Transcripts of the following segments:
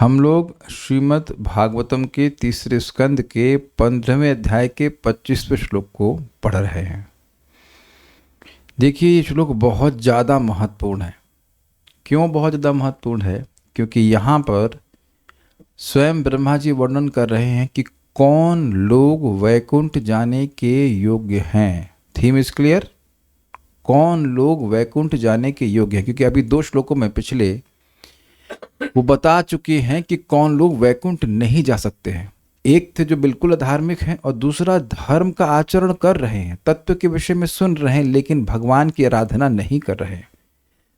हम लोग श्रीमद् भागवतम के तीसरे स्कंद के 15वें अध्याय के 25वें श्लोक को पढ़ रहे हैं। देखिए, ये श्लोक बहुत ज़्यादा महत्वपूर्ण है। क्यों बहुत ज़्यादा महत्वपूर्ण है? क्योंकि यहाँ पर स्वयं ब्रह्मा जी वर्णन कर रहे हैं कि कौन लोग वैकुंठ जाने के योग्य हैं। Theme is clear. कौन लोग वैकुंठ जाने के योग्य हैं, क्योंकि अभी 2 श्लोकों में पिछले वो बता चुके हैं कि कौन लोग वैकुंठ नहीं जा सकते हैं। एक थे जो बिल्कुल अधार्मिक हैं और दूसरा धर्म का आचरण कर रहे हैं, तत्व के विषय में सुन रहे हैं लेकिन भगवान की आराधना नहीं कर रहे हैं।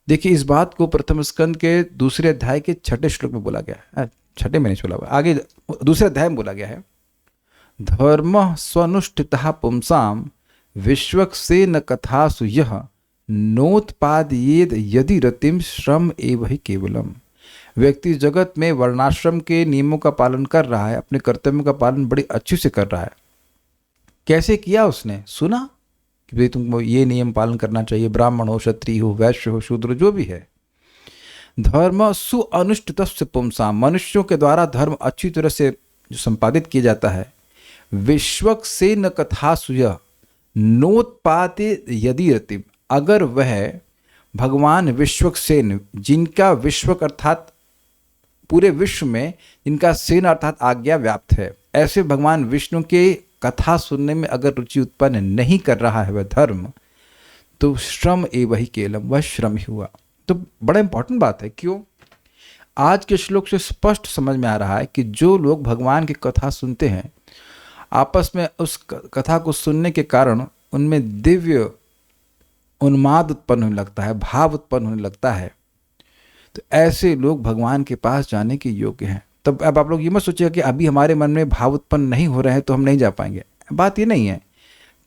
देखिए, इस बात को प्रथम स्कंद के दूसरे अध्याय के 6ठे श्लोक में बोला गया है। 6ठे में नहीं बोला, आगे दूसरे अध्याय में बोला गया है। धर्म स्वनुष्ठितः पुंसाम विश्वक्सेन कथासु यः नोत्पादयेद यदि रतिम श्रम एव ही केवलम। व्यक्ति जगत में वर्णाश्रम के नियमों का पालन कर रहा है, अपने कर्तव्यों का पालन बड़ी अच्छी से कर रहा है। कैसे किया? उसने सुना कि भाई तुमको ये नियम पालन करना चाहिए, ब्राह्मण हो, क्षत्रिय हो, वैश्य हो, शूद्र जो भी है। धर्म सुअनुष्ठितस्य पुंसाम, मनुष्यों के द्वारा धर्म अच्छी तरह से जो संपादित किया जाता है। विश्वक से न कथा सुय नोत्पाते यदि रतिम, अगर वह भगवान विश्वक्सेन, जिनका विश्वक अर्थात पूरे विश्व में जिनका सेन अर्थात आज्ञा व्याप्त है, ऐसे भगवान विष्णु के कथा सुनने में अगर रुचि उत्पन्न नहीं कर रहा है वह धर्म, तो श्रम एवं ही केवलम, वह श्रम ही हुआ। तो बड़ा इंपॉर्टेंट बात है। क्यों? आज के श्लोक से स्पष्ट समझ में आ रहा है कि जो लोग भगवान की कथा सुनते हैं, आपस में उस कथा को सुनने के कारण उनमें दिव्य उन्माद उत्पन्न होने लगता है, भाव उत्पन्न होने लगता है, तो ऐसे लोग भगवान के पास जाने के योग्य हैं। तब अब आप लोग ये मत सोचिएगा कि अभी हमारे मन में भाव उत्पन्न नहीं हो रहे हैं तो हम नहीं जा पाएंगे। बात ये नहीं है।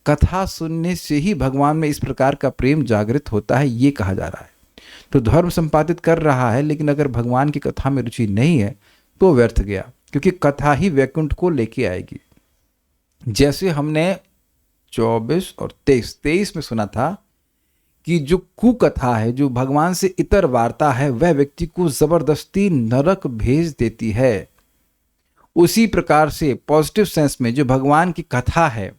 कथा सुनने से ही भगवान में इस प्रकार का प्रेम जागृत होता है, ये कहा जा रहा है। तो धर्म संपादित कर रहा है, लेकिन अगर भगवान की कथा में रुचि नहीं है तो व्यर्थ गया, क्योंकि कथा ही वैकुंठ को लेके आएगी। जैसे हमने 24 और 23 में सुना था कि जो कुकथा है, जो भगवान से इतर वार्ता है, वह व्यक्ति को जबरदस्ती नरक भेज देती है। उसी प्रकार से पॉजिटिव सेंस में जो भगवान की कथा है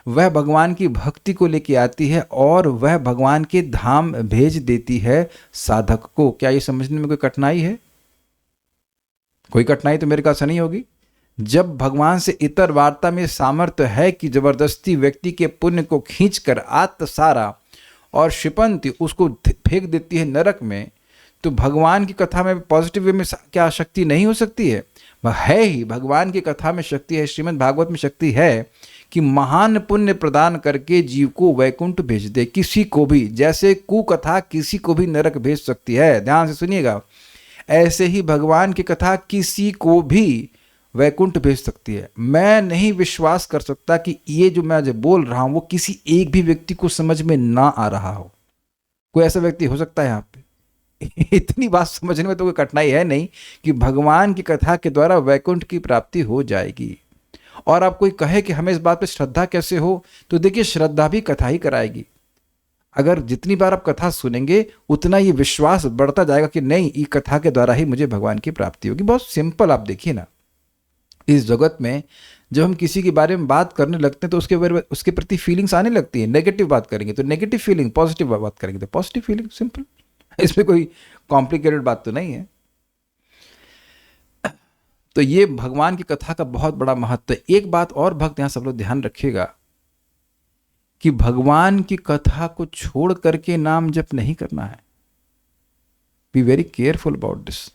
वह भगवान की भक्ति को लेके आती है और वह भगवान के धाम भेज देती है साधक को। क्या ये समझने में कोई कठिनाई है? कोई कठिनाई तो मेरे ख्याल से नहीं होगी। जब भगवान से इतर वार्ता में सामर्थ्य है कि जबरदस्ती व्यक्ति के पुण्य को खींचकर आत्मसारा और शिपंती उसको फेंक देती है नरक में, तो भगवान की कथा में पॉजिटिव वे में क्या शक्ति नहीं हो सकती है? वह है ही। भगवान की कथा में शक्ति है, श्रीमद् भागवत में शक्ति है कि महान पुण्य प्रदान करके जीव को वैकुंठ भेज दे, किसी को भी। जैसे कुकथा किसी को भी नरक भेज सकती है, ध्यान से सुनिएगा, ऐसे ही भगवान की कथा किसी को भी वैकुंठ भेज सकती है। मैं नहीं विश्वास कर सकता कि ये जो मैं जो बोल रहा हूं वो किसी एक भी व्यक्ति को समझ में ना आ रहा हो। कोई ऐसा व्यक्ति हो सकता है यहाँ पे? इतनी बात समझने में तो कोई कठिनाई है नहीं कि भगवान की कथा के द्वारा वैकुंठ की प्राप्ति हो जाएगी। और आप कोई कहे कि हमें इस बात पे श्रद्धा कैसे हो, तो देखिए, श्रद्धा भी कथा ही कराएगी। अगर जितनी बार आप कथा सुनेंगे उतना ये विश्वास बढ़ता जाएगा कि नहीं, ये कथा के द्वारा ही मुझे भगवान की प्राप्ति होगी। बहुत सिंपल। आप देखिए ना, इस जगत में जब हम किसी के बारे में बात करने लगते हैं तो उसके प्रति फीलिंग्स आने लगती है। नेगेटिव बात करेंगे तो नेगेटिव फीलिंग, पॉजिटिव बात करेंगे तो पॉजिटिव फीलिंग। सिंपल। इसमें कोई कॉम्प्लिकेटेड बात तो नहीं है। तो ये भगवान की कथा का बहुत बड़ा महत्व है। एक बात और भक्त यहां सब लोग ध्यान रखिएगा कि भगवान की कथा को छोड़ करके नाम जप नहीं करना है। Be very careful about this.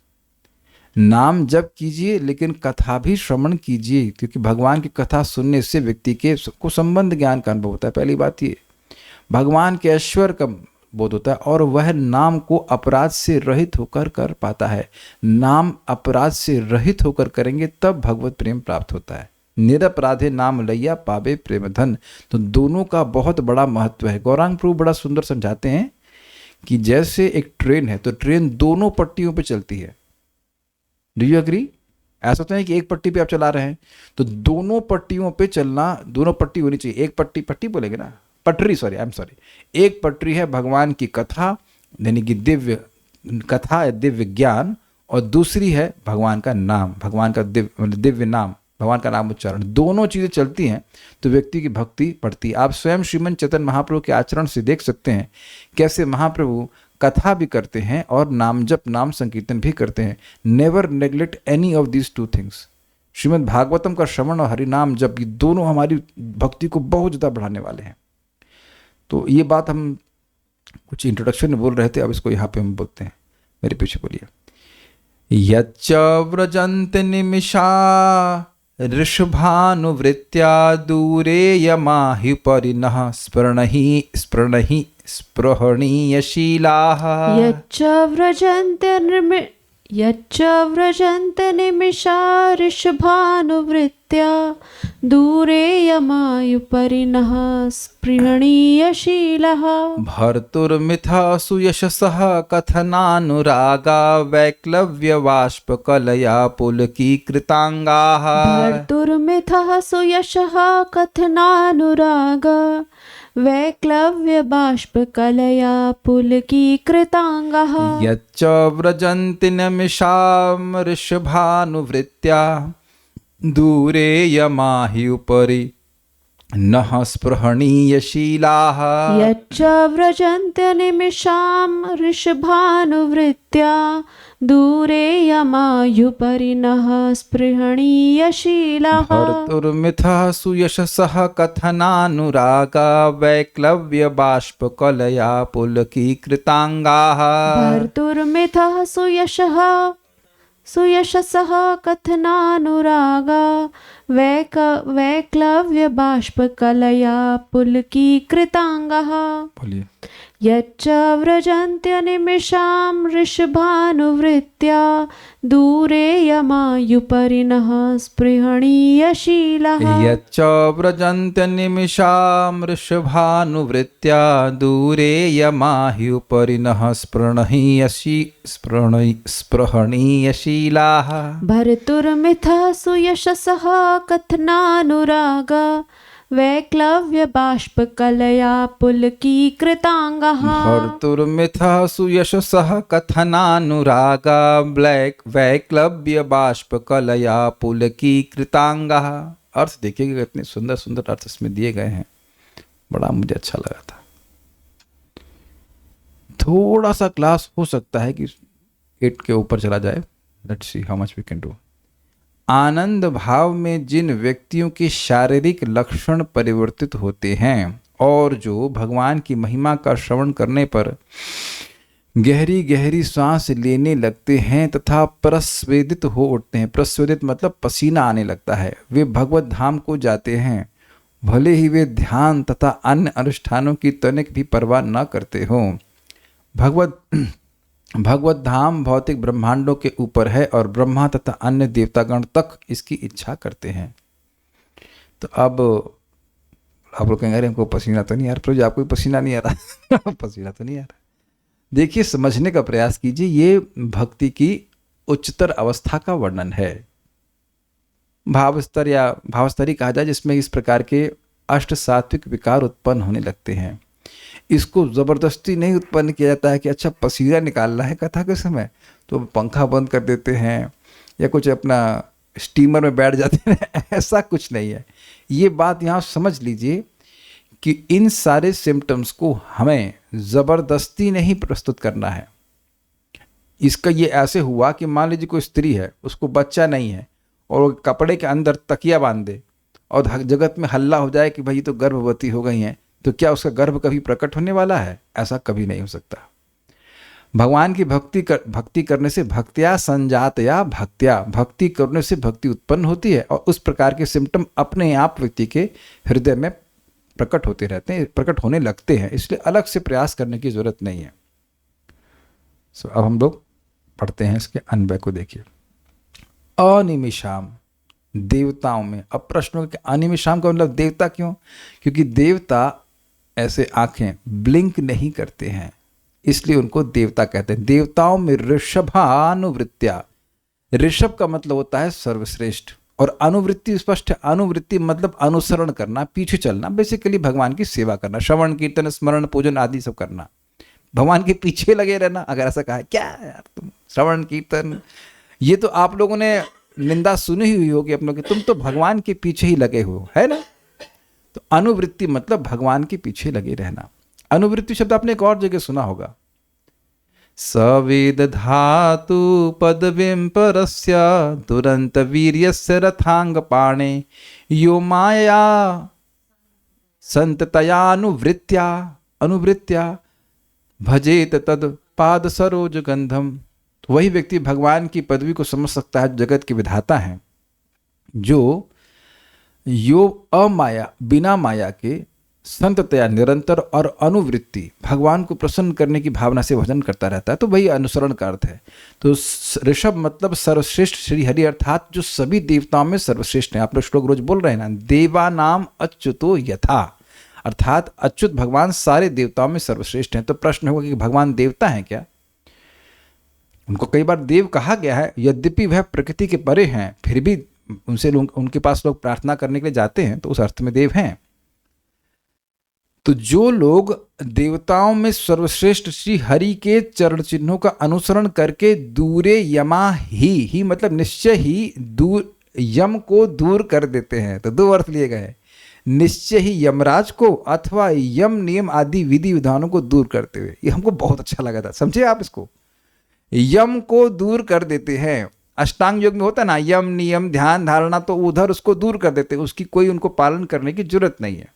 नाम जप कीजिए लेकिन कथा भी श्रवण कीजिए, क्योंकि भगवान की कथा सुनने से व्यक्ति के को संबंध ज्ञान का अनुभव होता है। पहली बात ये, भगवान के ऐश्वर्य का बोध होता है और वह नाम को अपराध से रहित होकर कर पाता है। नाम अपराध से रहित होकर करेंगे तब भगवत प्रेम प्राप्त होता है। निरपराधे नाम लैया पावे प्रेम धन। तो दोनों का बहुत बड़ा महत्व है। गौरांग प्रभु बड़ा सुंदर समझाते हैं कि जैसे एक ट्रेन है तो ट्रेन दोनों पट्टियों पर चलती है। Do you agree? ऐसा तो नहीं कि एक पट्टी पे आप चला रहे हैं, तो दोनों पट्टियों पे चलना, दोनों पट्टी होनी चाहिए। एक पट्टी बोलेंगे ना, पटरी, सॉरी, आई एम सॉरी। एक पटरी है भगवान की कथा, यानी कि दिव्य कथा, दिव्य ज्ञान, और दूसरी है भगवान का नाम, भगवान का दिव्य नाम, भगवान का नाम उच्चारण। दोनों चीज़ें चलती हैं तो व्यक्ति की भक्ति बढ़ती है। आप स्वयं श्रीमंत चैतन्य महाप्रभु के आचरण से देख सकते हैं कैसे महाप्रभु कथा भी करते हैं और नाम जप, नाम संकीर्तन भी करते हैं। Never neglect any of these two things. Shrimad Bhagavatam का श्रवण और हरिनाम जप, ये दोनों हमारी भक्ति को बहुत ज़्यादा बढ़ाने वाले हैं। तो ये बात हम कुछ इंट्रोडक्शन में बोल रहे थे, अब इसको यहाँ पे हम बोलते हैं, मेरे पीछे बोलिए। यच्च व्रजन्त निमिषा ऋषभानुवृत्त्या दूरे यमाहि परिणः स्पृहणीयशीलाः। यच्च व्रजन्त निमिषा ऋषभानुवृत्त्या दूरे यमायुपरिणः स्पृहणीयशीलः। भर्तुर्मिथा सुयशसः कथनानुरागा वैक्लव्यबाष्पकलया पुलकीकृताङ्गाः। भर्तुर्मिथः सुयशः कथनानुरागा वैक्लव्यबाष्पकलया पुलकीकृताङ्गाः। यच्च व्रजन्ति निमिषां ऋषभानुवृत्त्या दूरे यमाहि उपरि नः स्पृहणीयशीलाः। यच्च व्रजन्ति निमिषां ऋषभानुवृत्त्या दूरे यमायुपरि नः स्पृहणीयशीलाः। भर्तुर्मिथः सुयशसः कथनानुरागा वैक्लव्यबाष्पकलया पुलकीकृताङ्गाः। भर्तुर्मिथः सुयशसः कथनानुरागा वैक्लव्यबाष्पकलया पुलकीकृताङ्गाः। बोलिए। यच्च व्रजन्त्यनिमिषां ऋषभानुवृत्त्या दूरे यमायुपरि नः स्पृहणीयशीलः। यच्च व्रजन्त्यनिमिषां ऋषभानुवृत्त्या दूरे यमाहि उपरि नः स्पृहणीयशीलाः। भर्तुर्मिथः सुयशसः कथनानुरागा वैक्लव्यबाष्पकलया पुलकीकृताङ्गाः। भर्तुर्मिथः सुयशसः कथनानुरागा वैक्लव्यबाष्पकलया पुलकीकृताङ्गाः। अर्थ देखिएगा कितने सुंदर सुंदर अर्थ इसमें दिए गए हैं, बड़ा मुझे अच्छा लगा था। थोड़ा सा क्लास हो सकता है कि 8 के ऊपर चला जाए। Let's see how much we can do. आनंद भाव में जिन व्यक्तियों के शारीरिक लक्षण परिवर्तित होते हैं और जो भगवान की महिमा का श्रवण करने पर गहरी गहरी सांस लेने लगते हैं तथा प्रस्वेदित हो उठते हैं, प्रस्वेदित मतलब पसीना आने लगता है, वे भगवत धाम को जाते हैं, भले ही वे ध्यान तथा अन्य अनुष्ठानों की तनिक भी परवाह न करते हों। भगवत धाम भौतिक ब्रह्मांडों के ऊपर है और ब्रह्मा तथा अन्य देवतागण तक इसकी इच्छा करते हैं। तो अब आप लोग कहेंगे अरे हमको पसीना तो नहीं आ रहा, प्रभु जी आपको पसीना नहीं आ रहा पसीना तो नहीं आ रहा। देखिए, समझने का प्रयास कीजिए, ये भक्ति की उच्चतर अवस्था का वर्णन है, भावस्तर या भावस्तरी कहा जाए, जिसमें इस प्रकार के अष्ट सात्विक विकार उत्पन्न होने लगते हैं। इसको ज़बरदस्ती नहीं उत्पन्न किया जाता है कि अच्छा पसीना निकालना है कथा के समय तो पंखा बंद कर देते हैं या कुछ अपना स्टीमर में बैठ जाते हैं, ऐसा कुछ नहीं है। ये बात यहाँ समझ लीजिए कि इन सारे सिम्टम्स को हमें ज़बरदस्ती नहीं प्रस्तुत करना है। इसका ये ऐसे हुआ कि मान लीजिए कोई स्त्री है, उसको बच्चा नहीं है और वो कपड़े के अंदर तकिया बांध दे और जगत में हल्ला हो जाए कि भाई तो गर्भवती हो गई हैं, तो क्या उसका गर्भ कभी प्रकट होने वाला है? ऐसा कभी नहीं हो सकता। भगवान की भक्ति करने से भक्त्या संजात या भक्ति करने से भक्ति उत्पन्न होती है और उस प्रकार के सिम्टम अपने आप व्यक्ति के हृदय में प्रकट होते रहते हैं, प्रकट होने लगते हैं, इसलिए अलग से प्रयास करने की जरूरत नहीं है। अब हम लोग पढ़ते हैं इसके अन्वय को। देखिए, अनिमिषाम देवताओं में। अब प्रश्न हो कि अनिमिषाम का मतलब देवता क्यों? क्योंकि देवता ऐसे आंखें ब्लिंक नहीं करते हैं, इसलिए उनको देवता कहते हैं। देवताओं में ऋषभानुवृत्त्या, ऋषभ का मतलब होता है सर्वश्रेष्ठ और अनुवृत्ति स्पष्ट है। अनुवृत्ति मतलब अनुसरण करना, पीछे चलना, बेसिकली भगवान की सेवा करना, श्रवण कीर्तन स्मरण पूजन आदि सब करना, भगवान के पीछे लगे रहना, अगर ऐसा कहा क्या यार तुम श्रवण कीर्तन, ये तो आप लोगों ने निंदा सुनी हुई होगी अपनों की, तुम तो भगवान के पीछे ही लगे हो, है ना। तो अनुवृत्ति मतलब भगवान के पीछे लगे रहना। अनुवृत्ति शब्द आपने एक और जगह सुना होगा, सवेद धातु पदवीं परस्य दुरंत वीर्यस्य रथांग पाणे यो माया संततयानुवृत्त्या अनुवृत्त्या भजेत तद पाद सरोज गंधम। तो वही व्यक्ति भगवान की पदवी को समझ सकता है, जगत के विधाता हैं, जो यो अमाया बिना माया के संततया निरंतर और अनुवृत्ति भगवान को प्रसन्न करने की भावना से भजन करता रहता है, तो वही अनुसरण का अर्थ है। तो ऋषभ मतलब सर्वश्रेष्ठ श्री हरि, अर्थात जो सभी देवताओं में सर्वश्रेष्ठ हैं। आप लोग श्लोक रोज बोल रहे हैं ना, देवा नाम अच्युतो यथा, अर्थात अच्युत भगवान सारे देवताओं में सर्वश्रेष्ठ हैं। तो प्रश्न होगा कि भगवान देवता हैं क्या? उनको कई बार देव कहा गया है, यद्यपि वह प्रकृति के परे हैं, फिर भी उनके पास लोग प्रार्थना करने के लिए जाते हैं, तो उस अर्थ में देव हैं। तो जो लोग देवताओं में सर्वश्रेष्ठ श्री हरि के चरण चिन्हों का अनुसरण करके दूरे यमा ही मतलब निश्चय ही दूर यम को दूर कर देते हैं, तो दो अर्थ लिए गए, निश्चय ही यमराज को अथवा यम नियम आदि विधि विधानों को दूर करते हुए। ये हमको बहुत अच्छा लगा था, समझे आप इसको, यम को दूर कर देते हैं। अष्टांग योग में होता है ना, यम नियम ध्यान धारणा, तो उधर उसको दूर कर देते हैं, उसकी कोई उनको पालन करने की जरूरत नहीं है।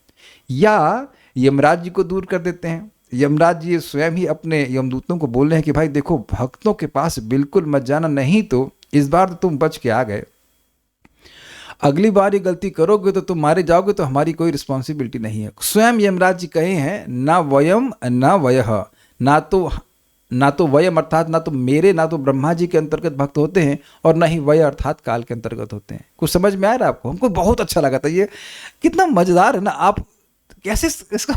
या यमराज जी को दूर कर देते हैं। यमराज जी स्वयं ही अपने यमदूतों को बोल रहे हैं कि भाई देखो, भक्तों के पास बिल्कुल मत जाना, नहीं तो इस बार तो तुम बच के आ गए, अगली बार ये गलती करोगे तो तुम मारे जाओगे, तो हमारी कोई रिस्पॉन्सिबिलिटी नहीं है। स्वयं यमराज जी कहे हैं, ना वयम न वयः, ना तो वयम अर्थात ना तो मेरे, ना तो ब्रह्मा जी के अंतर्गत भक्त होते हैं, और ना ही वय अर्थात काल के अंतर्गत होते हैं। कुछ समझ में आ रहा है आपको? हमको बहुत अच्छा लगा था, ये कितना मजेदार है ना। आप कैसे इसको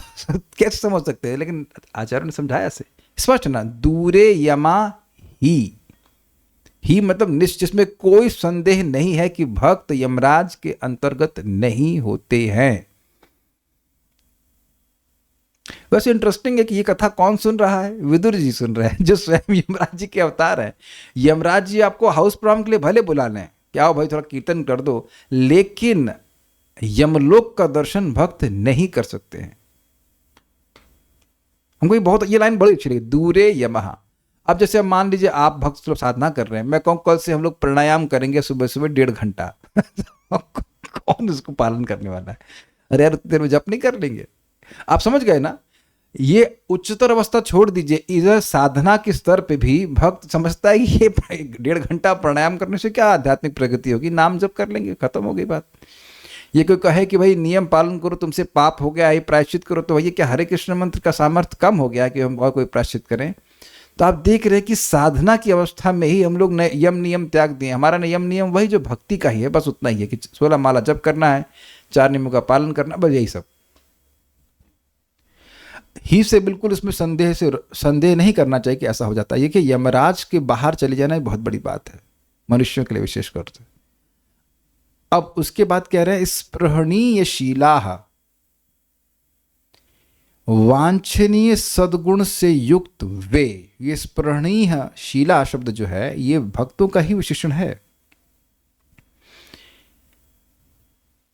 कैसे समझ सकते हैं, लेकिन आचार्य ने समझाया ऐसे स्पष्ट ना, दूरे यमा ही मतलब निश्चय, जिसमें कोई संदेह नहीं है कि भक्त यमराज के अंतर्गत नहीं होते हैं। वैसे इंटरेस्टिंग है कि ये कथा कौन सुन रहा है? विदुर जी सुन रहे हैं, जो स्वयं यमराज जी के अवतार हैं। यमराज जी आपको हाउस प्रॉब्लम के लिए भले बुला लें, क्या हो भाई थोड़ा कीर्तन कर दो, लेकिन यमलोक का दर्शन भक्त नहीं कर सकते हैं। हमको ये लाइन बड़ी अच्छी लगी, दूरे यमः। अब जैसे अब मान लीजिए आप भक्त लोग साधना कर रहे हैं, मैं कहूँ कल से हम लोग प्राणायाम करेंगे सुबह सुबह 1.5 घंटा कौन उसको पालन करने वाला है? अरे यार देर में जप नहीं कर लेंगे? आप समझ गए ना। ये उच्चतर अवस्था छोड़ दीजिए, इधर साधना के स्तर पे भी भक्त समझता है कि ये 1.5 घंटा प्राणायाम करने से क्या आध्यात्मिक प्रगति होगी, नाम जप कर लेंगे, खत्म हो गई बात। ये कोई कहे कि भाई नियम पालन करो, तुमसे पाप हो गया, ये प्रायश्चित करो, तो भैया क्या हरे कृष्ण मंत्र का सामर्थ्य कम हो गया कि हम और कोई प्रायश्चित करें? तो आप देख रहे हैं कि साधना की अवस्था में ही हम लोग यम नियम त्याग दिए। हमारा यम नियम वही जो भक्ति का ही है, बस उतना ही है कि 16 माला जप करना है, 4 नियमों का पालन करना, बस यही सब ही से। बिल्कुल इसमें संदेह नहीं करना चाहिए कि ऐसा हो जाता है। ये कि यमराज के बाहर चले जाना बहुत बड़ी बात है मनुष्यों के लिए विशेषकर। अब उसके बाद कह रहे हैं स्पृहणीय शीलाः, वांछनीय सद्गुण से युक्त वे। ये स्पृहणीय शीला शब्द जो है ये भक्तों का ही विशेषण है।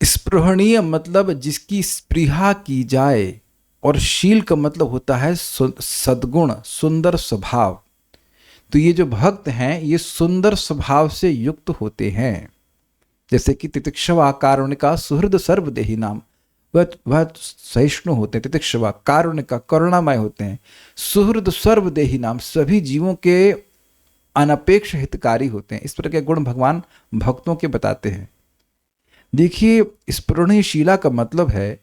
स्पृहणीय मतलब जिसकी स्पृहा की जाए, और शील का मतलब होता है सद्गुण, सुंदर स्वभाव। तो ये जो भक्त हैं ये सुंदर स्वभाव से युक्त होते हैं, जैसे कि तितिक्षवा कारुणिका सुहृद सर्वदेही नाम, वह सहिष्णु होते हैं। तितिक्षवा कारुणिका करुणामय होते हैं, सुहृद सर्वदेही नाम सभी जीवों के अनपेक्ष हितकारी होते हैं। इस तरह के गुण भगवान भक्तों के बताते हैं। देखिए स्पृहणीय शीला का मतलब है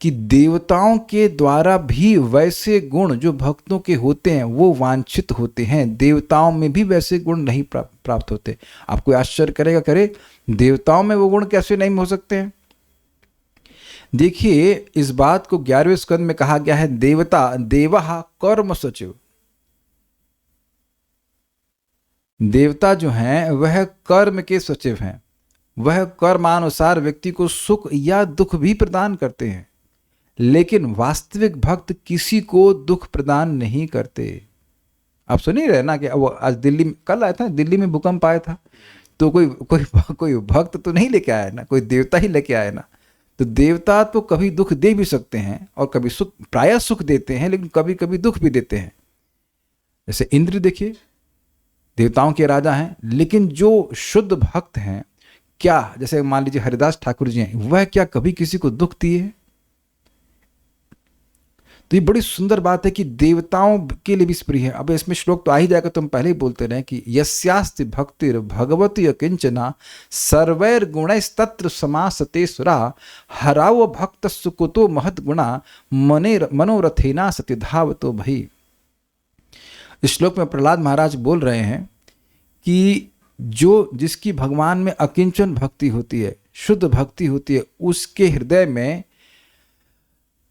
कि देवताओं के द्वारा भी वैसे गुण जो भक्तों के होते हैं वो वांछित होते हैं, देवताओं में भी वैसे गुण नहीं प्राप्त होते। आपको आश्चर्य करेगा, करे देवताओं में वो गुण कैसे नहीं हो सकते हैं? देखिए इस बात को 11वें स्कंद में कहा गया है, देवः कर्म सचिव। देवता जो हैं वह कर्म के सचिव हैं, वह कर्मानुसार व्यक्ति को सुख या दुख भी प्रदान करते हैं। लेकिन वास्तविक भक्त किसी को दुख प्रदान नहीं करते। आप सुन ही रहे ना कि वो आज दिल्ली में, कल आया था दिल्ली में भूकंप आया था, तो कोई भक्त तो नहीं लेके आया ना, कोई देवता ही लेके आया ना। तो देवता तो कभी दुख दे भी सकते हैं और कभी सुख, प्रायः सुख देते हैं, लेकिन कभी कभी दुख भी देते हैं। जैसे इंद्र देखिए, देवताओं के राजा हैं, लेकिन जो शुद्ध भक्त हैं, क्या जैसे मान लीजिए हरिदास ठाकुर जी हैं, वह क्या कभी किसी को दुख दिए हैं? तो ये बड़ी सुंदर बात है कि देवताओं के लिए भी प्रिय है। अब इसमें श्लोक तो आ ही जाएगा, तो हम पहले ही बोलते रहे कि यस्यास्ति भक्तिर भगवती अकिंचना सर्वैर गुणैस्तत्र समासते सुरा हराव भक्त सुकुतो महद गुणा मनोरथेना सतिधावतो भई। इस श्लोक में प्रहलाद महाराज बोल रहे हैं कि जो जिसकी भगवान में अकिंचन भक्ति होती है, शुद्ध भक्ति होती है, उसके हृदय में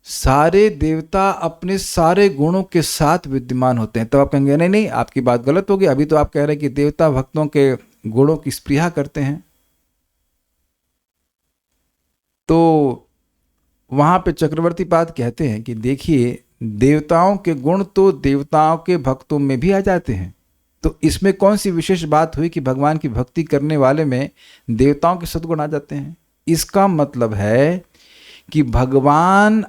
सारे देवता अपने सारे गुणों के साथ विद्यमान होते हैं। तो आप कहेंगे नहीं नहीं, आपकी बात गलत होगी, अभी तो आप कह रहे हैं कि देवता भक्तों के गुणों की स्पृहा करते हैं। तो वहां पे चक्रवर्ती पाद कहते हैं कि देखिए, देवताओं के गुण तो देवताओं के भक्तों में भी आ जाते हैं, तो इसमें कौन सी विशेष बात हुई कि भगवान की भक्ति करने वाले में देवताओं के सद्गुण आ जाते हैं? इसका मतलब है कि भगवान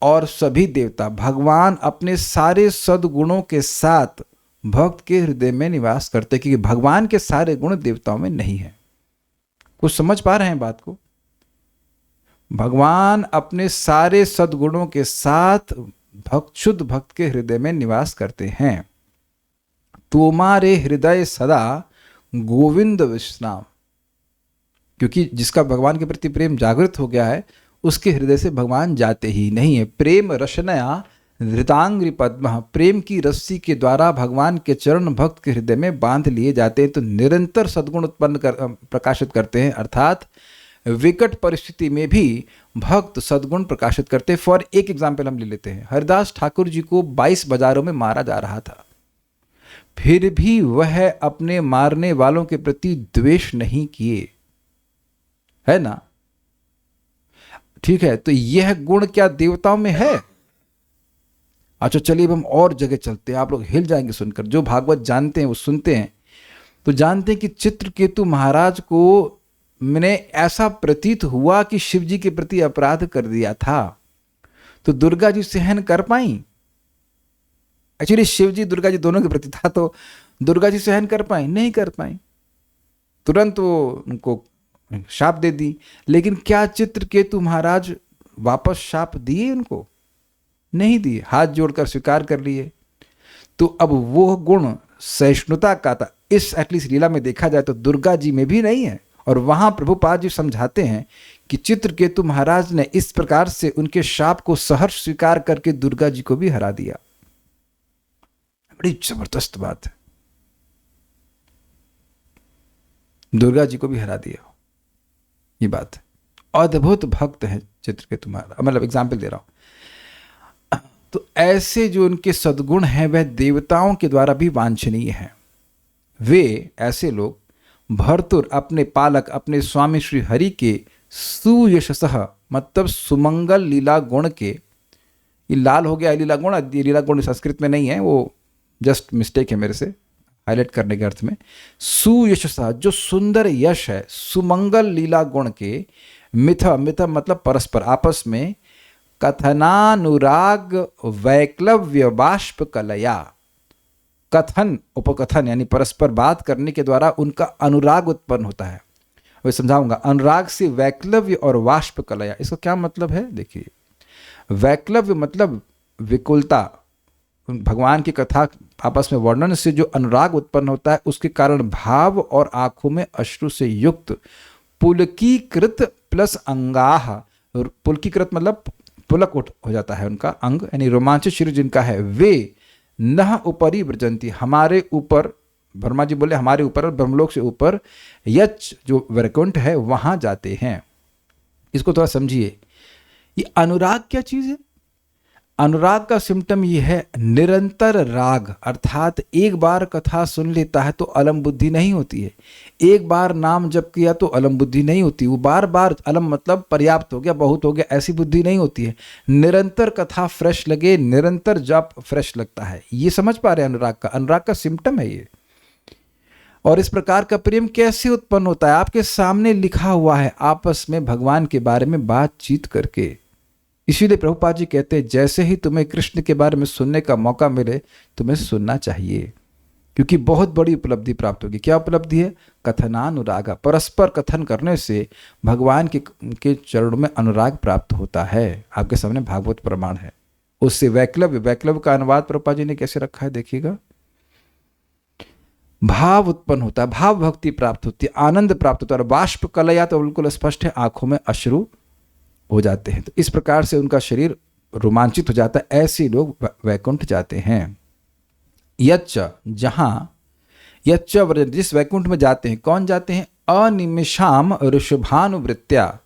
और सभी देवता, भगवान अपने सारे सद्गुणों के साथ भक्त के हृदय में निवास करते, क्योंकि भगवान के सारे गुण देवताओं में नहीं है। कुछ समझ पा रहे हैं बात को? भगवान अपने सारे सद्गुणों के साथ भक्त, शुद्ध भक्त के हृदय में निवास करते हैं। तुम्हारे हृदय सदा गोविंद विश्राम, क्योंकि जिसका भगवान के प्रति प्रेम जागृत हो गया है, उसके हृदय से भगवान जाते ही नहीं है। प्रेम रशनया धृतांग्रि पद्म, प्रेम की रस्सी के द्वारा भगवान के चरण भक्त के हृदय में बांध लिए जाते हैं। तो निरंतर सद्गुण उत्पन्न प्रकाशित करते हैं, अर्थात विकट परिस्थिति में भी भक्त सद्गुण प्रकाशित करते हैं। फॉर एक एग्जाम्पल हम ले लेते हैं, हरिदास ठाकुर जी को 22 बाजारों में मारा जा रहा था, फिर भी वह अपने मारने वालों के प्रति द्वेष नहीं किए, है ना? ठीक है, तो यह गुण क्या देवताओं में है? अच्छा चलिए अब हम और जगह चलते हैं, आप लोग हिल जाएंगे सुनकर। जो भागवत जानते हैं वो सुनते हैं तो जानते हैं कि चित्रकेतु महाराज को मैंने ऐसा प्रतीत हुआ कि शिव जी के प्रति अपराध कर दिया था, तो दुर्गा जी सहन कर पाई? एक्चुअली शिव जी दुर्गा जी दोनों के प्रति था, तो दुर्गा जी सहन कर पाई? नहीं कर पाई, तुरंत वो उनको शाप दे दी। लेकिन क्या चित्रकेतु महाराज वापस शाप दिए उनको? नहीं दिए, हाथ जोड़कर स्वीकार कर लिए। तो अब वो गुण सहिष्णुता का था, इस एटलीस्ट लीला में देखा जाए तो दुर्गा जी में भी नहीं है। और वहां प्रभुपाद जी समझाते हैं कि चित्रकेतु महाराज ने इस प्रकार से उनके शाप को सहर्ष स्वीकार करके दुर्गा जी को भी हरा दिया। बड़ी जबरदस्त बात है, दुर्गा जी को भी हरा दिया, ये बात है। अद्भुत भक्त है चित्रकेतु महाराज, मतलब एग्जाम्पल दे रहा हूं। तो ऐसे जो उनके सद्गुण हैं वह देवताओं के द्वारा भी वांछनीय है। वे ऐसे लोग भर्तुर, अपने पालक, अपने स्वामी श्री हरि के सुयशसः, मतलब सुमंगल लीला गुण के, ये लाल हो गया लीला गुण, ये लीला गुण संस्कृत में नहीं है, वो जस्ट मिस्टेक है मेरे से हाईलाइट करने के अर्थ में। सुयशसः जो सुंदर यश है, सुमंगल लीला गुण के, मिथ, मिथ मतलब परस्पर आपस में, कथनानुराग वैक्लव्य बाष्प कलया, कथन उपकथन यानी परस्पर बात करने के द्वारा उनका अनुराग उत्पन्न होता है। मैं समझाऊंगा, अनुराग से वैक्लव्य और वाष्प कलया, इसका क्या मतलब है? देखिए, वैक्लव्य मतलब विकुलता, भगवान की कथा आपस में वर्णन से जो अनुराग उत्पन्न होता है उसके कारण भाव और आंखों में अश्रु से युक्त पुलकीकृत प्लस अंगाह, पुलकीकृत मतलब पुलक उठ हो जाता है उनका अंग, यानी रोमांचित शरीर जिनका है, वे नह उपरी व्रजंती, हमारे ऊपर, ब्रह्मा जी बोले हमारे ऊपर, ब्रह्मलोक से ऊपर यच जो वैकुंठ है वहां जाते हैं। इसको थोड़ा समझिए, ये अनुराग क्या चीज है? अनुराग का सिम्टम ये है निरंतर राग, अर्थात एक बार कथा सुन लेता है तो अलम बुद्धि नहीं होती है, एक बार नाम जप किया तो अलम बुद्धि नहीं होती, वो बार बार अलम मतलब पर्याप्त हो गया, बहुत हो गया, ऐसी बुद्धि नहीं होती है। निरंतर कथा फ्रेश लगे, निरंतर जप फ्रेश लगता है। ये समझ पा रहे हैं अनुराग का सिम्टम है ये। और इस प्रकार का प्रेम कैसे उत्पन्न होता है? आपके सामने लिखा हुआ है, आपस में भगवान के बारे में बातचीत करके। इसीलिए प्रभुपाद जी कहते हैं जैसे ही तुम्हें कृष्ण के बारे में सुनने का मौका मिले तुम्हें सुनना चाहिए, क्योंकि बहुत बड़ी उपलब्धि प्राप्त होगी। क्या उपलब्धि है? कथनानुरागा, परस्पर कथन करने से भगवान के चरणों में अनुराग प्राप्त होता है। आपके सामने भागवत प्रमाण है। उससे वैक्लव्य का अनुवाद प्रभुपाद जी ने कैसे रखा है देखिएगा। भाव उत्पन्न होता है, भाव भक्ति प्राप्त होती है, आनंद प्राप्त होता है। और बाष्प कलया तो बिल्कुल स्पष्ट है, आंखों में अश्रु हो जाते हैं। तो इस प्रकार से उनका शरीर रोमांचित हो जाता है। ऐसे लोग वैकुंठ जाते हैं। यच्च, जहां यच्च व्रज, जिस वैकुंठ में जाते हैं, कौन जाते हैं? अनिमिषाम ऋषभानुवृत्त्या,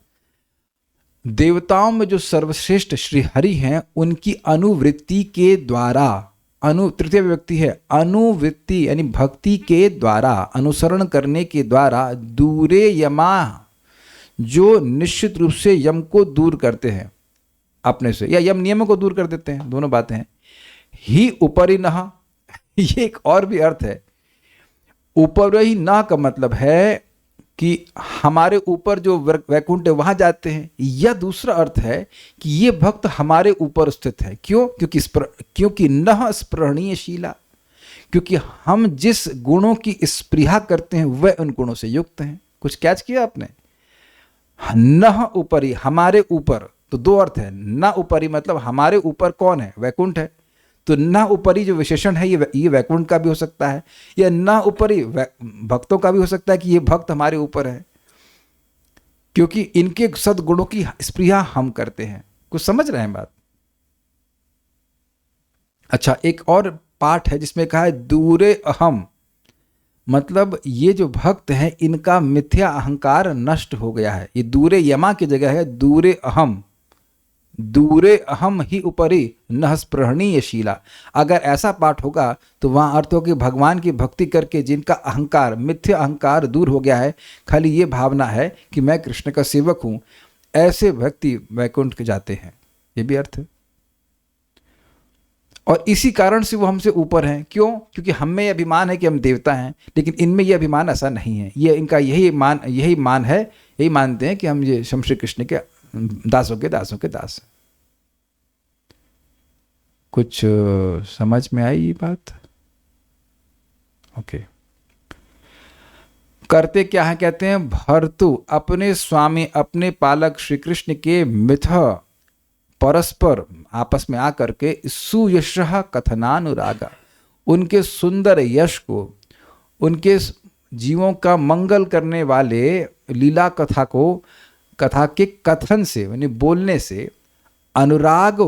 देवताओं में जो सर्वश्रेष्ठ श्री हरि हैं उनकी अनुवृत्ति के द्वारा, तृतीय व्यक्ति है, अनुवृत्ति यानी भक्ति के द्वारा, अनुसरण करने के द्वारा, दूरे यमा, जो निश्चित रूप से यम को दूर करते हैं अपने से, या यम नियमों को दूर कर देते हैं, दोनों बातें हैं। ही उपरिनः, ये एक और भी अर्थ है। ऊपर ही ना का मतलब है कि हमारे ऊपर जो वैकुंठ है वहां जाते हैं। यह दूसरा अर्थ है कि ये भक्त हमारे ऊपर स्थित है। क्यों? क्योंकि नह स्पृहणीय शीला, क्योंकि हम जिस गुणों की स्पृहा करते हैं वह उन गुणों से युक्त हैं। कुछ कैच किया आपने? नह ऊपरी, हमारे ऊपर, तो दो अर्थ है। न ऊपरी मतलब हमारे ऊपर कौन है? वैकुंठ है। तो न ऊपरी जो विशेषण है ये वैकुंठ का भी हो सकता है, या न ऊपरी भक्तों का भी हो सकता है कि ये भक्त हमारे ऊपर है, क्योंकि इनके सद्गुणों की स्पृहा हम करते हैं। कुछ समझ रहे हैं बात? अच्छा, एक और पाठ है जिसमें कहा है दूरे अहम, मतलब ये जो भक्त हैं इनका मिथ्या अहंकार नष्ट हो गया है। ये दूरे यमा की जगह है दूरे अहम, दूरे अहम ही उपरि न स्पृहणीय शीला। अगर ऐसा पाठ होगा तो वहां अर्थ हो कि भगवान की भक्ति करके जिनका अहंकार, मिथ्या अहंकार दूर हो गया है, खाली ये भावना है कि मैं कृष्ण का सेवक हूं, ऐसे व्यक्ति वैकुंठ के जाते हैं। ये भी अर्थ है। और इसी कारण से वो हमसे ऊपर हैं। क्यों? क्योंकि हम में यह अभिमान है कि हम देवता हैं, लेकिन इनमें यह अभिमान ऐसा नहीं है। ये इनका यही मान है, यही मानते हैं कि हम ये श्री कृष्ण के दासों के दास। कुछ समझ में आई ये बात? ओके। करते क्या है? कहते हैं भर्तु, अपने स्वामी, अपने पालक श्री कृष्ण के मिथ परस्पर आपस में आकर के सुयश कथनानुरागा, उनके सुंदर यश को, उनके जीवों का मंगल करने वाले लीला कथा के कथन से, यानी बोलने से, अनुराग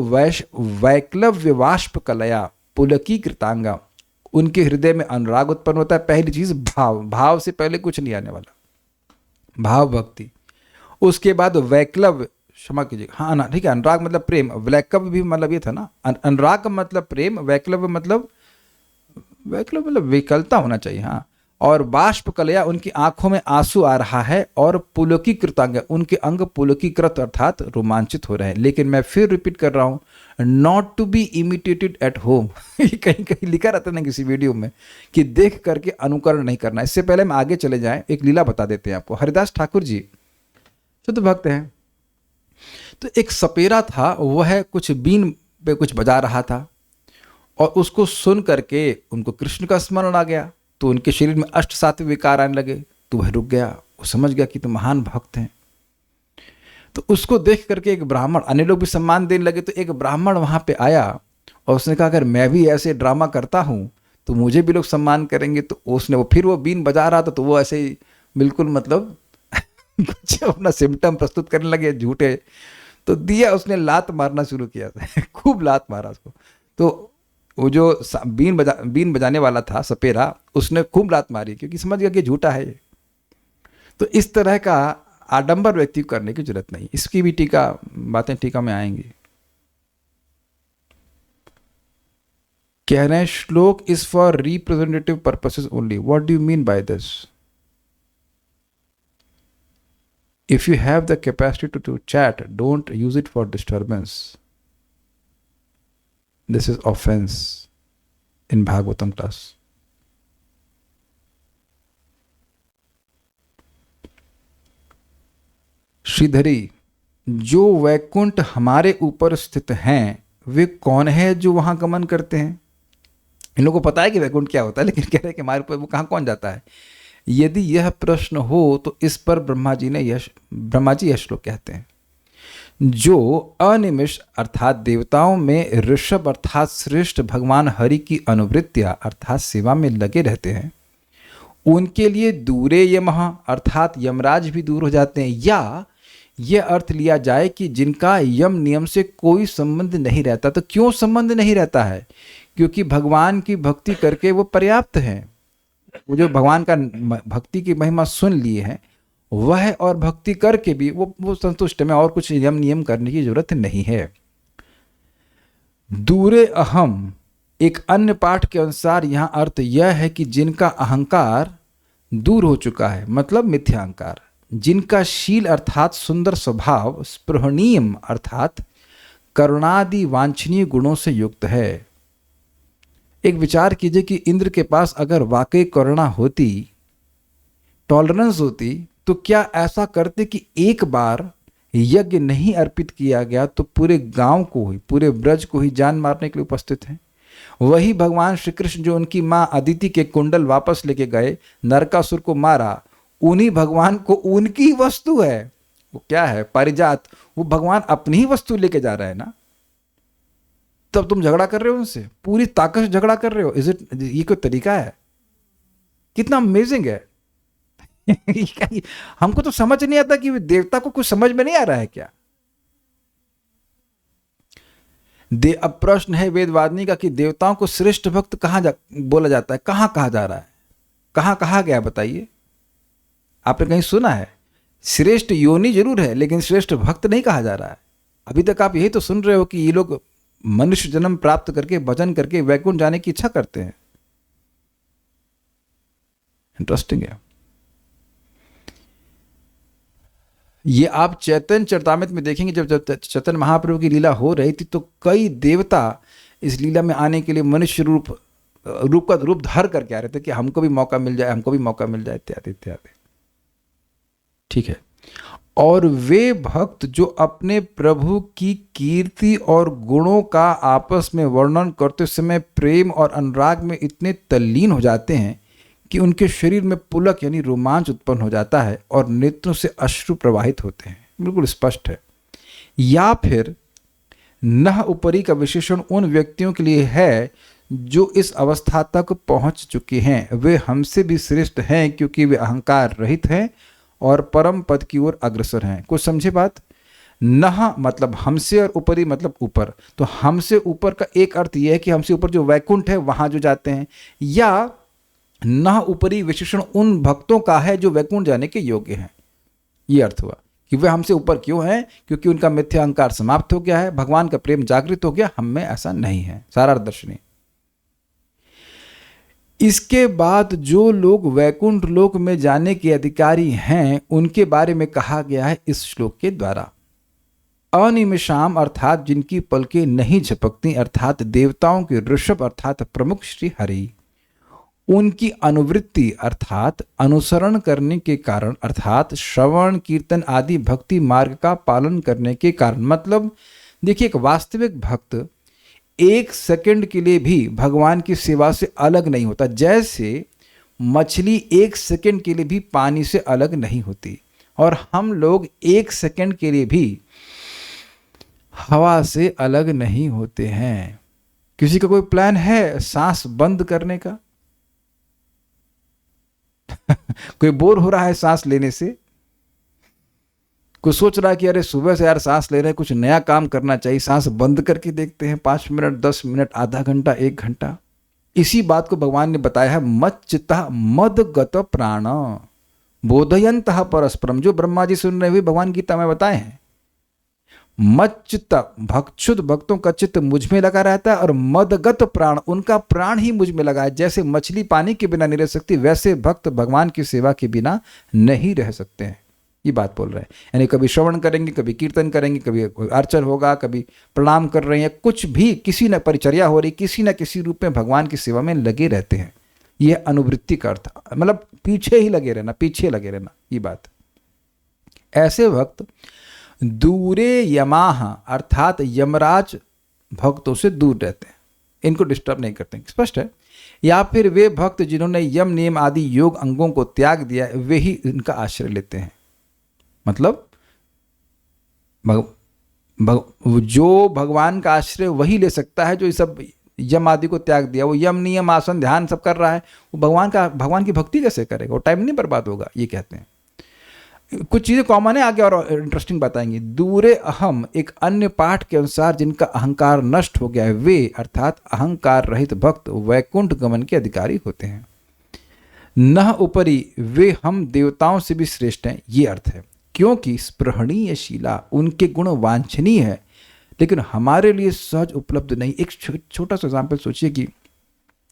वैक्लव्य वाष्प कलया पुलकी कृतांगा, उनके हृदय में अनुराग उत्पन्न होता है। पहली चीज भाव से पहले कुछ नहीं आने वाला, भाव भक्ति। उसके बाद वैक्लव्य, क्षमा कीजिए, हाँ ना, ठीक है, अनुराग मतलब प्रेम, वैक्लव्य भी मतलब ये था ना, अनुराग का मतलब प्रेम, वैक्लव्य मतलब विकलता होना चाहिए, हाँ। और बाष्प कलया, उनकी आंखों में आंसू आ रहा है, और पुलकीकृत अंग, उनके अंग पुलकीकृत अर्थात रोमांचित हो रहे हैं। लेकिन मैं फिर रिपीट कर रहा हूं, not to be imitated at home. कहीं कहीं लिखा रहता है ना किसी वीडियो में कि देख करके अनुकरण नहीं करना। इससे पहले हम आगे चले जाएं, एक लीला बता देते हैं आपको। हरिदास ठाकुर जी शुद्ध भक्त हैं, तो एक सपेरा था, वह कुछ बीन पे कुछ बजा रहा था, और उसको सुन करके उनको कृष्ण का स्मरण आ गया, तो उनके शरीर में अष्ट सात्विक विकार आने लगे। तो वह रुक गया, वो समझ गया कि तो महान भक्त हैं। तो उसको देख करके एक ब्राह्मण, अन्य लोग भी सम्मान देने लगे। तो एक ब्राह्मण वहां पे आया और उसने कहा अगर मैं भी ऐसे ड्रामा करता हूं तो मुझे भी लोग सम्मान करेंगे। तो उसने फिर वो बीन बजा रहा था, तो वो ऐसे ही बिल्कुल मतलब कुछ अपना सिम्टम प्रस्तुत करने लगे झूठे। तो दिया उसने लात मारना शुरू किया, खूब लात मारा उसको। तो वो जो बीन बजाने वाला था सपेरा, उसने खूब लात मारी, क्योंकि समझ गया कि झूठा है ये। तो इस तरह का आडंबर व्यक्ति को करने की जरूरत नहीं। इसकी भी टीका, बातें टीका में आएंगी। कह रहे हैं श्लोक is for representative purposes only. What do you mean by this? If you have the capacity to chat, don't use it for disturbance. This is offense in Bhagavatam class. श्रीधरी, जो वैकुंठ हमारे ऊपर स्थित हैं वे कौन है जो वहां गमन करते हैं? इन लोगों को पता है कि वैकुंठ क्या होता है, लेकिन कह रहे हैं कि हमारे ऊपर वो कहाँ कौन जाता है. यदि यह प्रश्न हो तो इस पर ब्रह्मा जी यह श्लोक कहते हैं. जो अनिमिष अर्थात देवताओं में ऋषभ अर्थात श्रेष्ठ भगवान हरि की अनुवृत्तियां अर्थात सेवा में लगे रहते हैं, उनके लिए दूरे यमः अर्थात यमराज भी दूर हो जाते हैं. या यह अर्थ लिया जाए कि जिनका यम नियम से कोई संबंध नहीं रहता. तो क्यों संबंध नहीं रहता है? क्योंकि भगवान की भक्ति करके वो पर्याप्त हैं. वो जो भगवान का भक्ति की महिमा सुन लिए हैं वह और भक्ति करके भी वो संतुष्ट में, और कुछ यम नियम करने की जरूरत नहीं है. दूरे अहम एक अन्य पाठ के अनुसार यहां अर्थ यह है कि जिनका अहंकार दूर हो चुका है, मतलब मिथ्या अहंकार, जिनका शील अर्थात सुंदर स्वभाव स्पृहणीय अर्थात करुणादि वांछनीय गुणों से युक्त है. एक विचार कीजिए कि इंद्र के पास अगर वाकई करुणा होती, टॉलरेंस होती, तो क्या ऐसा करते कि एक बार यज्ञ नहीं अर्पित किया गया तो पूरे गांव को ही, पूरे ब्रज को ही जान मारने के लिए उपस्थित हैं. वही भगवान श्री कृष्ण जो उनकी मां अदिति के कुंडल वापस लेके गए, नरकासुर को मारा, उन्हीं भगवान को उनकी वस्तु है, वो क्या है, पारिजात, वो भगवान अपनी ही वस्तु लेके जा रहे हैं ना. तब तुम झगड़ा कर रहे हो उनसे, पूरी ताकत से झगड़ा कर रहे हो. इज इट, ये कोई तरीका है? कितना अमेजिंग है. हमको तो समझ नहीं आता कि देवता को कुछ समझ में नहीं आ रहा है क्या. अब प्रश्न है वेदवादिनी का कि देवताओं को श्रेष्ठ भक्त कहां बोला जाता है, कहां कहा जा रहा है, कहां कहा गया, बताइए. आपने कहीं सुना है? श्रेष्ठ योनि जरूर है लेकिन श्रेष्ठ भक्त नहीं कहा जा रहा है. अभी तक आप यही तो सुन रहे हो कि ये लोग मनुष्य जन्म प्राप्त करके भजन करके वैकुंठ जाने की इच्छा करते हैं. इंटरेस्टिंग है. ये आप चैतन्य चरितामृत में देखेंगे, जब चैतन्य महाप्रभु की लीला हो रही थी तो कई देवता इस लीला में आने के लिए मनुष्य रूप धर करके आ रहे थे कि हमको भी मौका मिल जाए, हमको भी मौका मिल जाए, इत्यादि इत्यादि. ठीक है. और वे भक्त जो अपने प्रभु की कीर्ति और गुणों का आपस में वर्णन करते समय प्रेम और अनुराग में इतने तल्लीन हो जाते हैं कि उनके शरीर में पुलक यानी रोमांच उत्पन्न हो जाता है और नेत्रों से अश्रु प्रवाहित होते हैं. बिल्कुल स्पष्ट है. या फिर नह ऊपरी का विशेषण उन व्यक्तियों के लिए है जो इस अवस्था तक पहुंच चुके हैं. वे हमसे भी श्रेष्ठ हैं क्योंकि वे अहंकार रहित हैं और परम पद की ओर अग्रसर हैं. कुछ समझे बात? नह मतलब हमसे और ऊपरी मतलब ऊपर. तो हमसे ऊपर का एक अर्थ यह है कि हमसे ऊपर जो वैकुंठ है वहां जो जाते हैं, या नह ऊपरी विशेषण उन भक्तों का है जो वैकुंठ जाने के योग्य हैं. ये अर्थ हुआ कि वे हमसे ऊपर क्यों हैं, क्योंकि उनका मिथ्या अहंकार समाप्त हो गया है, भगवान का प्रेम जागृत हो गया. हम में ऐसा नहीं है. सारा दर्शनी. इसके बाद जो लोग वैकुंठ लोक में जाने के अधिकारी हैं उनके बारे में कहा गया है इस श्लोक के द्वारा. अनिमिषाम अर्थात जिनकी पलकें नहीं झपकती अर्थात देवताओं के ऋषभ अर्थात प्रमुख श्री हरि, उनकी अनुवृत्ति अर्थात अनुसरण करने के कारण अर्थात श्रवण कीर्तन आदि भक्ति मार्ग का पालन करने के कारण. मतलब देखिए, एक वास्तविक भक्त एक सेकंड के लिए भी भगवान की सेवा से अलग नहीं होता. जैसे मछली एक सेकंड के लिए भी पानी से अलग नहीं होती, और हम लोग एक सेकंड के लिए भी हवा से अलग नहीं होते हैं. किसी का कोई प्लान है सांस बंद करने का? कोई बोर हो रहा है सांस लेने से? कोई सोच रहा है कि अरे सुबह से यार सांस ले रहे हैं, कुछ नया काम करना चाहिए, सांस बंद करके देखते हैं 5 मिनट 10 मिनट आधा घंटा 1 घंटा. इसी बात को भगवान ने बताया है मच्चित्तः मदगत प्राण बोधयन्तः परस्परम, जो ब्रह्मा जी सुन रहे हुए भगवान गीता में बताए हैं. मच्चित्त भक्षुत भक्तों का चित्त मुझ में लगा रहता है, और मदगत प्राण, उनका प्राण ही मुझ में लगा है। जैसे मछली पानी के बिना नहीं रह सकती, वैसे भक्त भगवान की सेवा के बिना नहीं रह सकते हैं। ये बात बोल रहे हैं। यानी कभी श्रवण करेंगे, कभी कीर्तन करेंगे, कभी अर्चन होगा, कभी प्रणाम कर रहे हैं, कुछ भी किसी न परिचर्या हो रही, किसी न किसी रूप में भगवान की सेवा में लगे रहते हैं। ये अनुवृत्ति का अर्थ, मतलब पीछे ही लगे रहना, पीछे लगे रहना, ये बात। ऐसे भक्त दूरे यमाह, अर्थात यमराज भक्तों से दूर रहते हैं, इनको डिस्टर्ब नहीं करते हैं। स्पष्ट है। या फिर वे भक्त जिन्होंने यम नियम आदि योग अंगों को त्याग दिया, वे ही इनका आश्रय लेते हैं। मतलब जो भगवान का आश्रय वही ले सकता है जो ये सब यम आदि को त्याग दिया। वो यम नियम आसन ध्यान सब कर रहा है, वो भगवान की भक्ति कैसे करेगा? वो टाइम नहीं बर्बाद होगा, ये कहते हैं। कुछ चीज़ें कॉमन है, आगे और इंटरेस्टिंग बताएंगे। दूरे अहम, एक अन्य पाठ के अनुसार जिनका अहंकार नष्ट हो गया है, वे अर्थात अहंकार रहित भक्त वैकुंठ गमन के अधिकारी होते हैं। नह उपरी, वे हम देवताओं से भी श्रेष्ठ हैं, ये अर्थ है। क्योंकि स्पृहणीय शीला, उनके गुण वांछनीय है लेकिन हमारे लिए सहज उपलब्ध नहीं। एक छोटा सा एग्जाम्पल सोचिए कि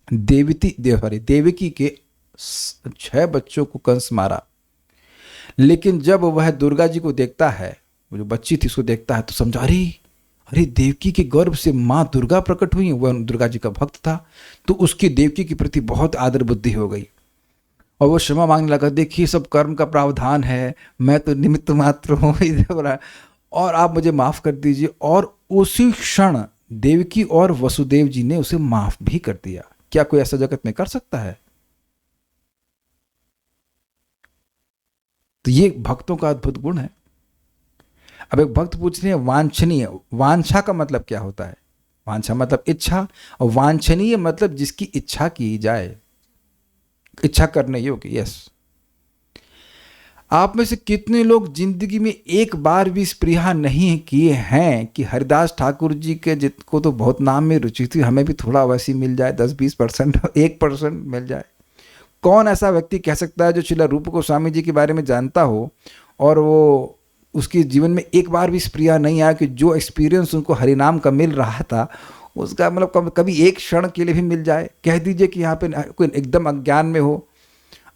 देवकी के 6 बच्चों को कंस मारा, लेकिन जब वह दुर्गा जी को देखता है, वो जो बच्ची थी उसको देखता है, तो समझा अरे देवकी के गर्भ से माँ दुर्गा प्रकट हुई। वह दुर्गा जी का भक्त था, तो उसकी देवकी के प्रति बहुत आदर बुद्धि हो गई और वो क्षमा मांगने लगा। देखिए सब कर्म का प्रावधान है, मैं तो निमित्त मात्र हूँ और आप मुझे माफ़ कर दीजिए। और उसी क्षण देवकी और वसुदेव जी ने उसे माफ़ भी कर दिया। क्या कोई ऐसा जगत में कर सकता है? तो ये भक्तों का अद्भुत गुण है। अब एक भक्त पूछ रहे हैं वांछनीय, वांछा का मतलब क्या होता है? वांछा मतलब इच्छा, और वांछनीय मतलब जिसकी इच्छा की जाए, इच्छा करने योग्य। यस। आप में से कितने लोग जिंदगी में एक बार भी स्पृहा नहीं किए हैं कि हरिदास ठाकुर जी के जिनको तो बहुत नाम में रुचि थी, हमें भी थोड़ा वैसी मिल जाए, 10-20%, 1% मिल जाए। कौन ऐसा व्यक्ति कह सकता है जो श्रील रूप गोस्वामी जी के बारे में जानता हो और वो उसके जीवन में एक बार भी स्पृहा नहीं आया कि जो एक्सपीरियंस उनको हरिनाम का मिल रहा था उसका मतलब कभी एक क्षण के लिए भी मिल जाए? कह दीजिए कि यहाँ पे कोई एकदम अज्ञान में हो,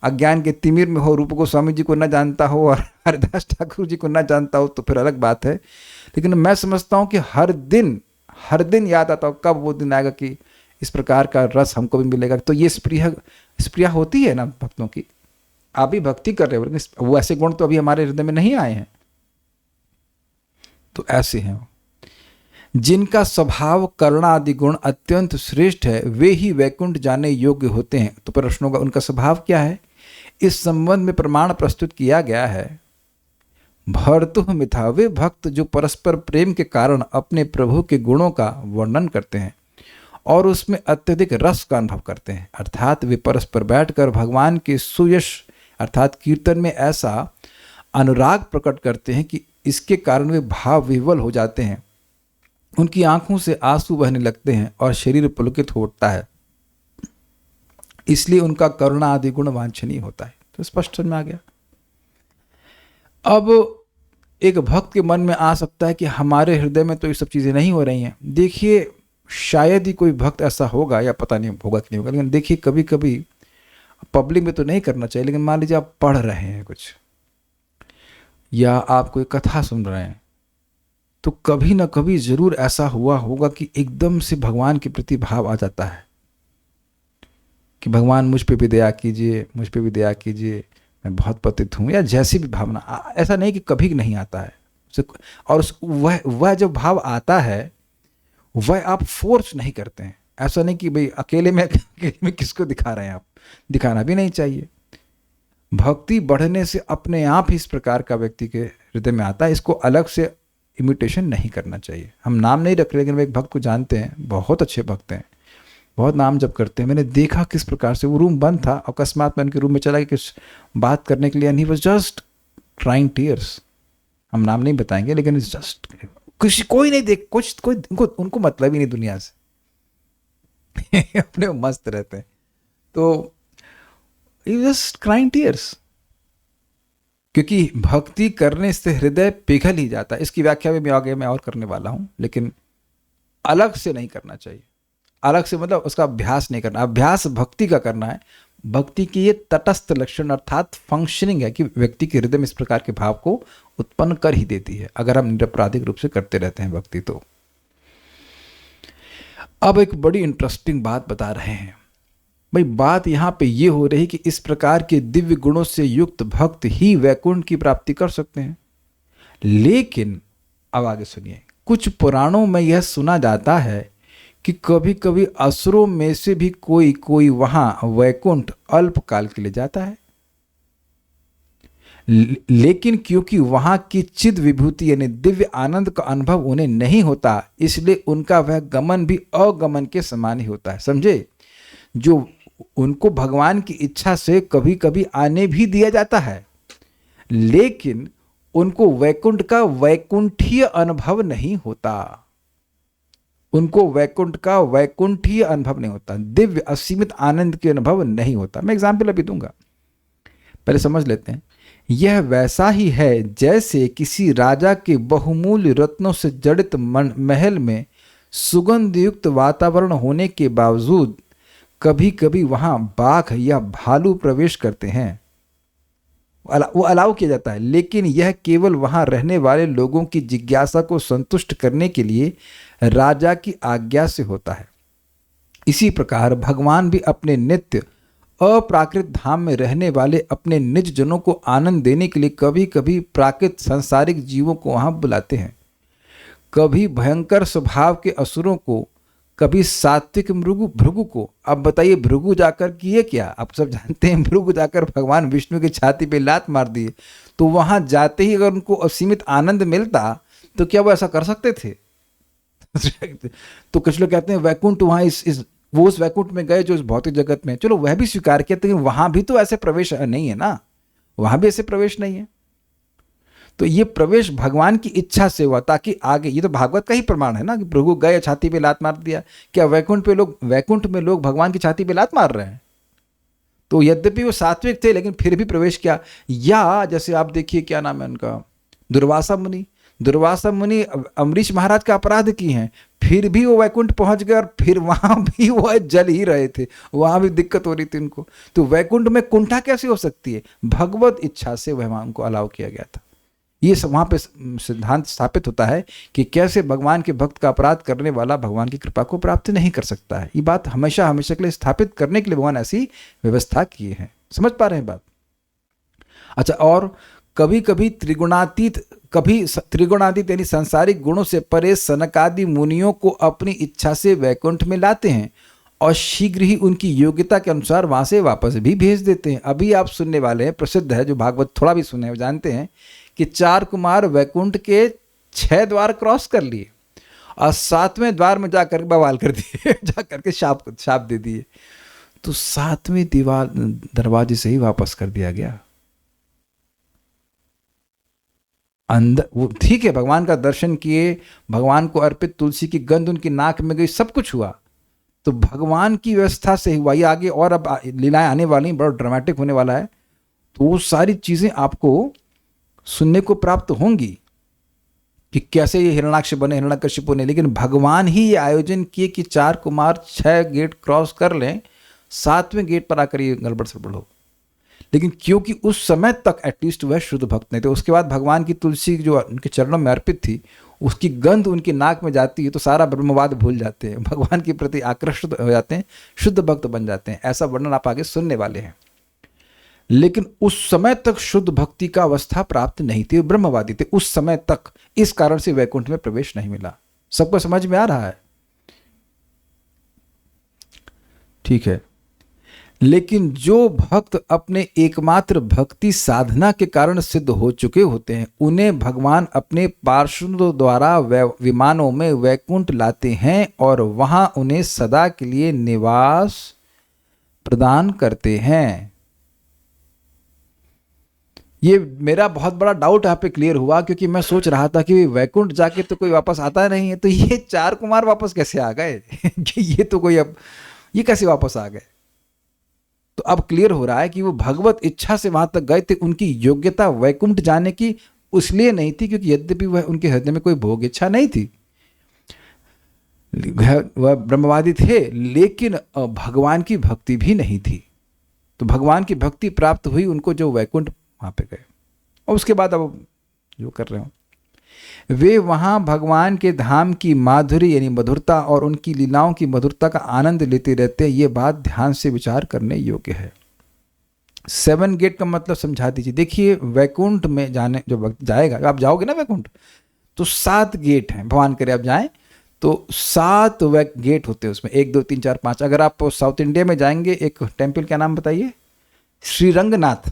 अज्ञान के तिमिर में हो, रूप गोस्वामी जी को न जानता हो और हरिदास ठाकुर जी को न जानता हो, तो फिर अलग बात है। लेकिन मैं समझता हूँ कि हर दिन याद आता हो कब वो दिन आएगा कि इस प्रकार का रस हमको भी मिलेगा। तो ये स्पृहा होती है ना भक्तों की। आप भी भक्ति कर रहे हो, लेकिन वो ऐसे गुण तो अभी हमारे हृदय में नहीं आए हैं। तो ऐसे हैं जिनका स्वभाव करुणा आदि गुण अत्यंत श्रेष्ठ है, वे ही वैकुंठ जाने योग्य होते हैं। तो प्रश्न होगा उनका स्वभाव क्या है? इस संबंध में प्रमाण प्रस्तुत किया गया है। भर्तुः मिथा, वे भक्त जो परस्पर प्रेम के कारण अपने प्रभु के गुणों का वर्णन करते हैं और उसमें अत्यधिक रस का अनुभव करते हैं, अर्थात वे परस्पर बैठकर भगवान के सुयश अर्थात कीर्तन में ऐसा अनुराग प्रकट करते हैं कि इसके कारण वे भाव विह्वल हो जाते हैं, उनकी आंखों से आंसू बहने लगते हैं और शरीर पुलकित हो उठता है। इसलिए उनका करुणा आदि गुण वांछनीय होता है। तो स्पष्ट समझ में आ गया। अब एक भक्त के मन में आ सकता है कि हमारे हृदय में तो ये सब चीज़ें नहीं हो रही हैं। देखिए शायद ही कोई भक्त ऐसा होगा, या पता नहीं होगा कि नहीं होगा, लेकिन देखिए कभी कभी पब्लिक में तो नहीं करना चाहिए, लेकिन मान लीजिए आप पढ़ रहे हैं कुछ या आप कोई कथा सुन रहे हैं, तो कभी ना कभी ज़रूर ऐसा हुआ होगा कि एकदम से भगवान के प्रति भाव आ जाता है कि भगवान मुझ पे भी दया कीजिए, मुझ पे भी दया कीजिए, मैं बहुत पतित हूँ, या जैसी भी भावना। ऐसा नहीं कि कभी नहीं आता है। और वह जो भाव आता है वह आप फोर्स नहीं करते हैं। ऐसा नहीं कि भाई अकेले में किसको दिखा रहे हैं आप, दिखाना भी नहीं चाहिए। भक्ति बढ़ने से अपने आप ही इस प्रकार का व्यक्ति के हृदय में आता है। इसको अलग से इमिटेशन नहीं करना चाहिए। हम नाम नहीं रख रहे, लेकिन एक भक्त को जानते हैं, बहुत अच्छे भक्त हैं, बहुत नाम जप करते हैं। मैंने देखा किस प्रकार से वो रूम बंद था, अकस्मात मैं उनके रूम में चला गया कुछ बात करने के लिए, and he was just crying tears. हम नाम नहीं बताएंगे, लेकिन इट्स जस्ट कोई नहीं देख, कोई उनको मतलब ही नहीं दुनिया से अपने मस्त रहते हैं। तो ही जस्ट क्राइंग टीयर्स। क्योंकि भक्ति करने से हृदय पिघल ही जाता है। इसकी व्याख्या भी मैं आगे मैं और करने वाला हूं, लेकिन अलग से नहीं करना चाहिए। अलग से मतलब उसका अभ्यास नहीं करना, अभ्यास भक्ति का करना है। भक्ति की ये तटस्थ लक्षण अर्थात फंक्शनिंग है कि व्यक्ति के हृदय में इस प्रकार के भाव को उत्पन्न कर ही देती है, अगर हम निरपराधिक रूप से करते रहते हैं भक्ति तो। अब एक बड़ी इंटरेस्टिंग बात बता रहे हैं भाई। बात यहां पे ये हो रही कि इस प्रकार के दिव्य गुणों से युक्त भक्त ही वैकुंठ की प्राप्ति कर सकते हैं। लेकिन अब आगे सुनिए, कुछ पुराणों में यह सुना जाता है कि कभी कभी असुरों में से भी कोई कोई वहां वैकुंठ अल्पकाल के लिए जाता है, लेकिन क्योंकि वहां की चिद विभूति यानी दिव्य आनंद का अनुभव उन्हें नहीं होता, इसलिए उनका वह गमन भी अगमन के समान ही होता है। समझे? जो उनको भगवान की इच्छा से कभी कभी आने भी दिया जाता है, लेकिन उनको वैकुंठ का वैकुंठीय अनुभव नहीं होता। उनको वैकुंठ का वैकुंठीय अनुभव नहीं होता, दिव्य असीमित आनंद के अनुभव नहीं होता। मैं एग्जाम्पल अभी दूंगा, पहले समझ लेते हैं। यह वैसा ही है जैसे किसी राजा के बहुमूल्य रत्नों से जड़ित महल में सुगंध युक्त वातावरण होने के बावजूद कभी कभी वहां बाघ या भालू प्रवेश करते हैं। वो अलाउ किया जाता है, लेकिन यह केवल वहां रहने वाले लोगों की जिज्ञासा को संतुष्ट करने के लिए राजा की आज्ञा से होता है। इसी प्रकार भगवान भी अपने नित्य अप्राकृत धाम में रहने वाले अपने निज जनों को आनंद देने के लिए कभी कभी प्राकृत सांसारिक जीवों को वहां बुलाते हैं। कभी भयंकर स्वभाव के असुरों को, कभी सात्विक भृगु को। अब बताइए भृगु जाकर किए क्या? आप सब जानते हैं भृगु जाकर भगवान विष्णु की छाती पे लात मार दिए। तो वहां जाते ही अगर उनको असीमित आनंद मिलता तो क्या वो ऐसा कर सकते थे? तो कुछ लोग कहते हैं वैकुंठ वहां वो उस वैकुंठ में गए जो इस भौतिक जगत में, चलो वह भी स्वीकार किया, लेकिन वहां भी तो ऐसे प्रवेश नहीं है ना, वहां भी ऐसे प्रवेश नहीं है। तो ये प्रवेश भगवान की इच्छा से हुआ ताकि आगे, ये तो भागवत का ही प्रमाण है ना कि भृगु गए छाती पे लात मार दिया। क्या वैकुंठ में लोग भगवान की छाती पे लात मार रहे हैं? तो यद्यपि वो सात्विक थे लेकिन फिर भी प्रवेश किया। या जैसे आप देखिए क्या नाम है उनका, दुर्वासा मुनि अम्बरीश महाराज का अपराध किए हैं, फिर भी वो वैकुंठ पहुंच गए और फिर वहां भी वो जल ही रहे थे, वहां भी दिक्कत हो रही थी उनको। तो वैकुंठ में कुंठा कैसे हो सकती है? भगवत इच्छा से वह उनको अलाउ किया गया था। ये वहां पे सिद्धांत स्थापित होता है कि कैसे भगवान के भक्त का अपराध करने वाला भगवान की कृपा को प्राप्त नहीं कर सकता है। ये बात हमेशा हमेशा के लिए स्थापित करने के लिए भगवान ऐसी व्यवस्था किए हैं। समझ पा रहे हैं बात? अच्छा, और कभी कभी त्रिगुणातीत यानी सांसारिक गुणों से परे सनकादि मुनियों को अपनी इच्छा से वैकुंठ में लाते हैं और शीघ्र ही उनकी योग्यता के अनुसार वहां से वापस भी भेज देते हैं। अभी आप सुनने वाले हैं, प्रसिद्ध है, जो भागवत थोड़ा भी सुने वो जानते हैं कि 4 कुमार वैकुंठ के 6 द्वार क्रॉस कर लिए और 7वें द्वार में जाकर बवाल कर दिए, जाकर के शाप दे दिए। तो 7वें दरवाजे से ही वापस कर दिया गया। अंदर वो ठीक है, भगवान का दर्शन किए, भगवान को अर्पित तुलसी की गंध उनकी नाक में गई, सब कुछ हुआ, तो भगवान की व्यवस्था से हुआ। ये आगे और अब लीलाएं आने वाली, बड़ा ड्रामेटिक होने वाला है। तो वो सारी चीजें आपको सुनने को प्राप्त होंगी कि कैसे ये हिरण्याक्ष बने, हिरण्यकशिपु ने। लेकिन भगवान ही ये आयोजन किए कि 4 कुमार 6 गेट क्रॉस कर लें, 7वें गेट पर आकर ये गड़बड़ सड़बड़ हो। लेकिन क्योंकि उस समय तक एटलीस्ट वह शुद्ध भक्त नहीं थे, उसके बाद भगवान की तुलसी जो उनके चरणों में अर्पित थी, उसकी गंध उनकी नाक में जाती है तो सारा ब्रह्मवाद भूल जाते हैं, भगवान के प्रति आकृष्ट हो जाते हैं, शुद्ध भक्त बन जाते हैं। ऐसा वर्णन आप आगे सुनने वाले हैं। लेकिन उस समय तक शुद्ध भक्ति का अवस्था प्राप्त नहीं थी, ब्रह्मवादी थे उस समय तक, इस कारण से वैकुंठ में प्रवेश नहीं मिला। सबको समझ में आ रहा है? ठीक है। लेकिन जो भक्त अपने एकमात्र भक्ति साधना के कारण सिद्ध हो चुके होते हैं, उन्हें भगवान अपने पार्षदों द्वारा विमानों में वैकुंठ लाते हैं और वहां उन्हें सदा के लिए निवास प्रदान करते हैं। ये मेरा बहुत बड़ा डाउट यहाँ पे क्लियर हुआ, क्योंकि मैं सोच रहा था कि वैकुंठ जाके तो कोई वापस आता नहीं है, तो ये 4 कुमार वापस कैसे आ गए? कि ये तो कोई, अब ये कैसे वापस आ गए? तो अब क्लियर हो रहा है कि वो भगवत इच्छा से वहां तक गए थे। उनकी योग्यता वैकुंठ जाने की उसलिए नहीं थी क्योंकि यद्यपि वह उनके हृदय में कोई भोग इच्छा नहीं थी, वह ब्रह्मवादी थे, लेकिन भगवान की भक्ति भी नहीं थी। तो भगवान की भक्ति प्राप्त हुई उनको जो वैकुंठ वहाँ पे गए, और उसके बाद अब जो कर रहे हो वे वहाँ भगवान के धाम की माधुरी यानी मधुरता और उनकी लीलाओं की मधुरता का आनंद लेते रहते हैं। ये बात ध्यान से विचार करने योग्य है। 7 गेट का मतलब समझा दीजिए। देखिए वैकुंठ में जाने जो वक्त जाएगा, आप जाओगे ना वैकुंठ, तो 7 गेट हैं। भगवान करे आप जाएं तो 7 गेट होते हैं उसमें, 1 2 3 4 5। अगर आप साउथ इंडिया में जाएंगे, एक टेम्पल क्या नाम बताइए, श्रीरंगनाथ।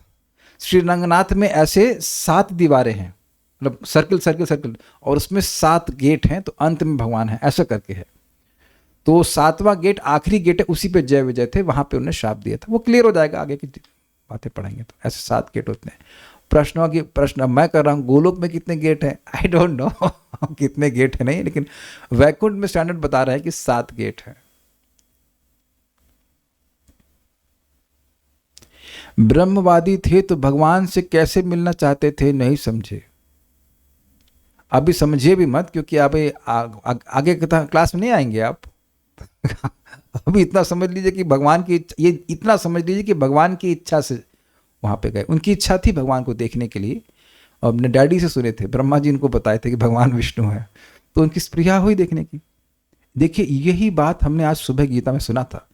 श्रीरंगनाथ में ऐसे 7 दीवारें हैं, मतलब सर्कल सर्कल सर्कल, और उसमें 7 गेट हैं, तो अंत में भगवान है, ऐसा करके है। तो 7वां गेट आखिरी गेट है, उसी पे जय विजय थे, वहां पे उन्हें श्राप दिया था। वो क्लियर हो जाएगा, आगे की बातें पढ़ेंगे। तो ऐसे 7 गेट होते हैं। प्रश्न मैं कर रहा हूँ, गोलोक में कितने गेट हैं, आई डोंट नो कितने गेट है नहीं, लेकिन वैकुंठ में स्टैंडर्ड बता रहा है कि 7 गेट है। ब्रह्मवादी थे तो भगवान से कैसे मिलना चाहते थे, नहीं समझे। अभी समझिए भी मत, क्योंकि आप आगे क्लास में नहीं आएंगे आप अभी इतना समझ लीजिए कि भगवान की, ये इतना समझ लीजिए कि भगवान की इच्छा से वहाँ पे गए। उनकी इच्छा थी भगवान को देखने के लिए, और अपने डैडी से सुने थे, ब्रह्मा जी उनको बताए थे कि भगवान विष्णु है, तो उनकी स्पृहा हुई देखने की। देखिए यही बात हमने आज सुबह गीता में सुना था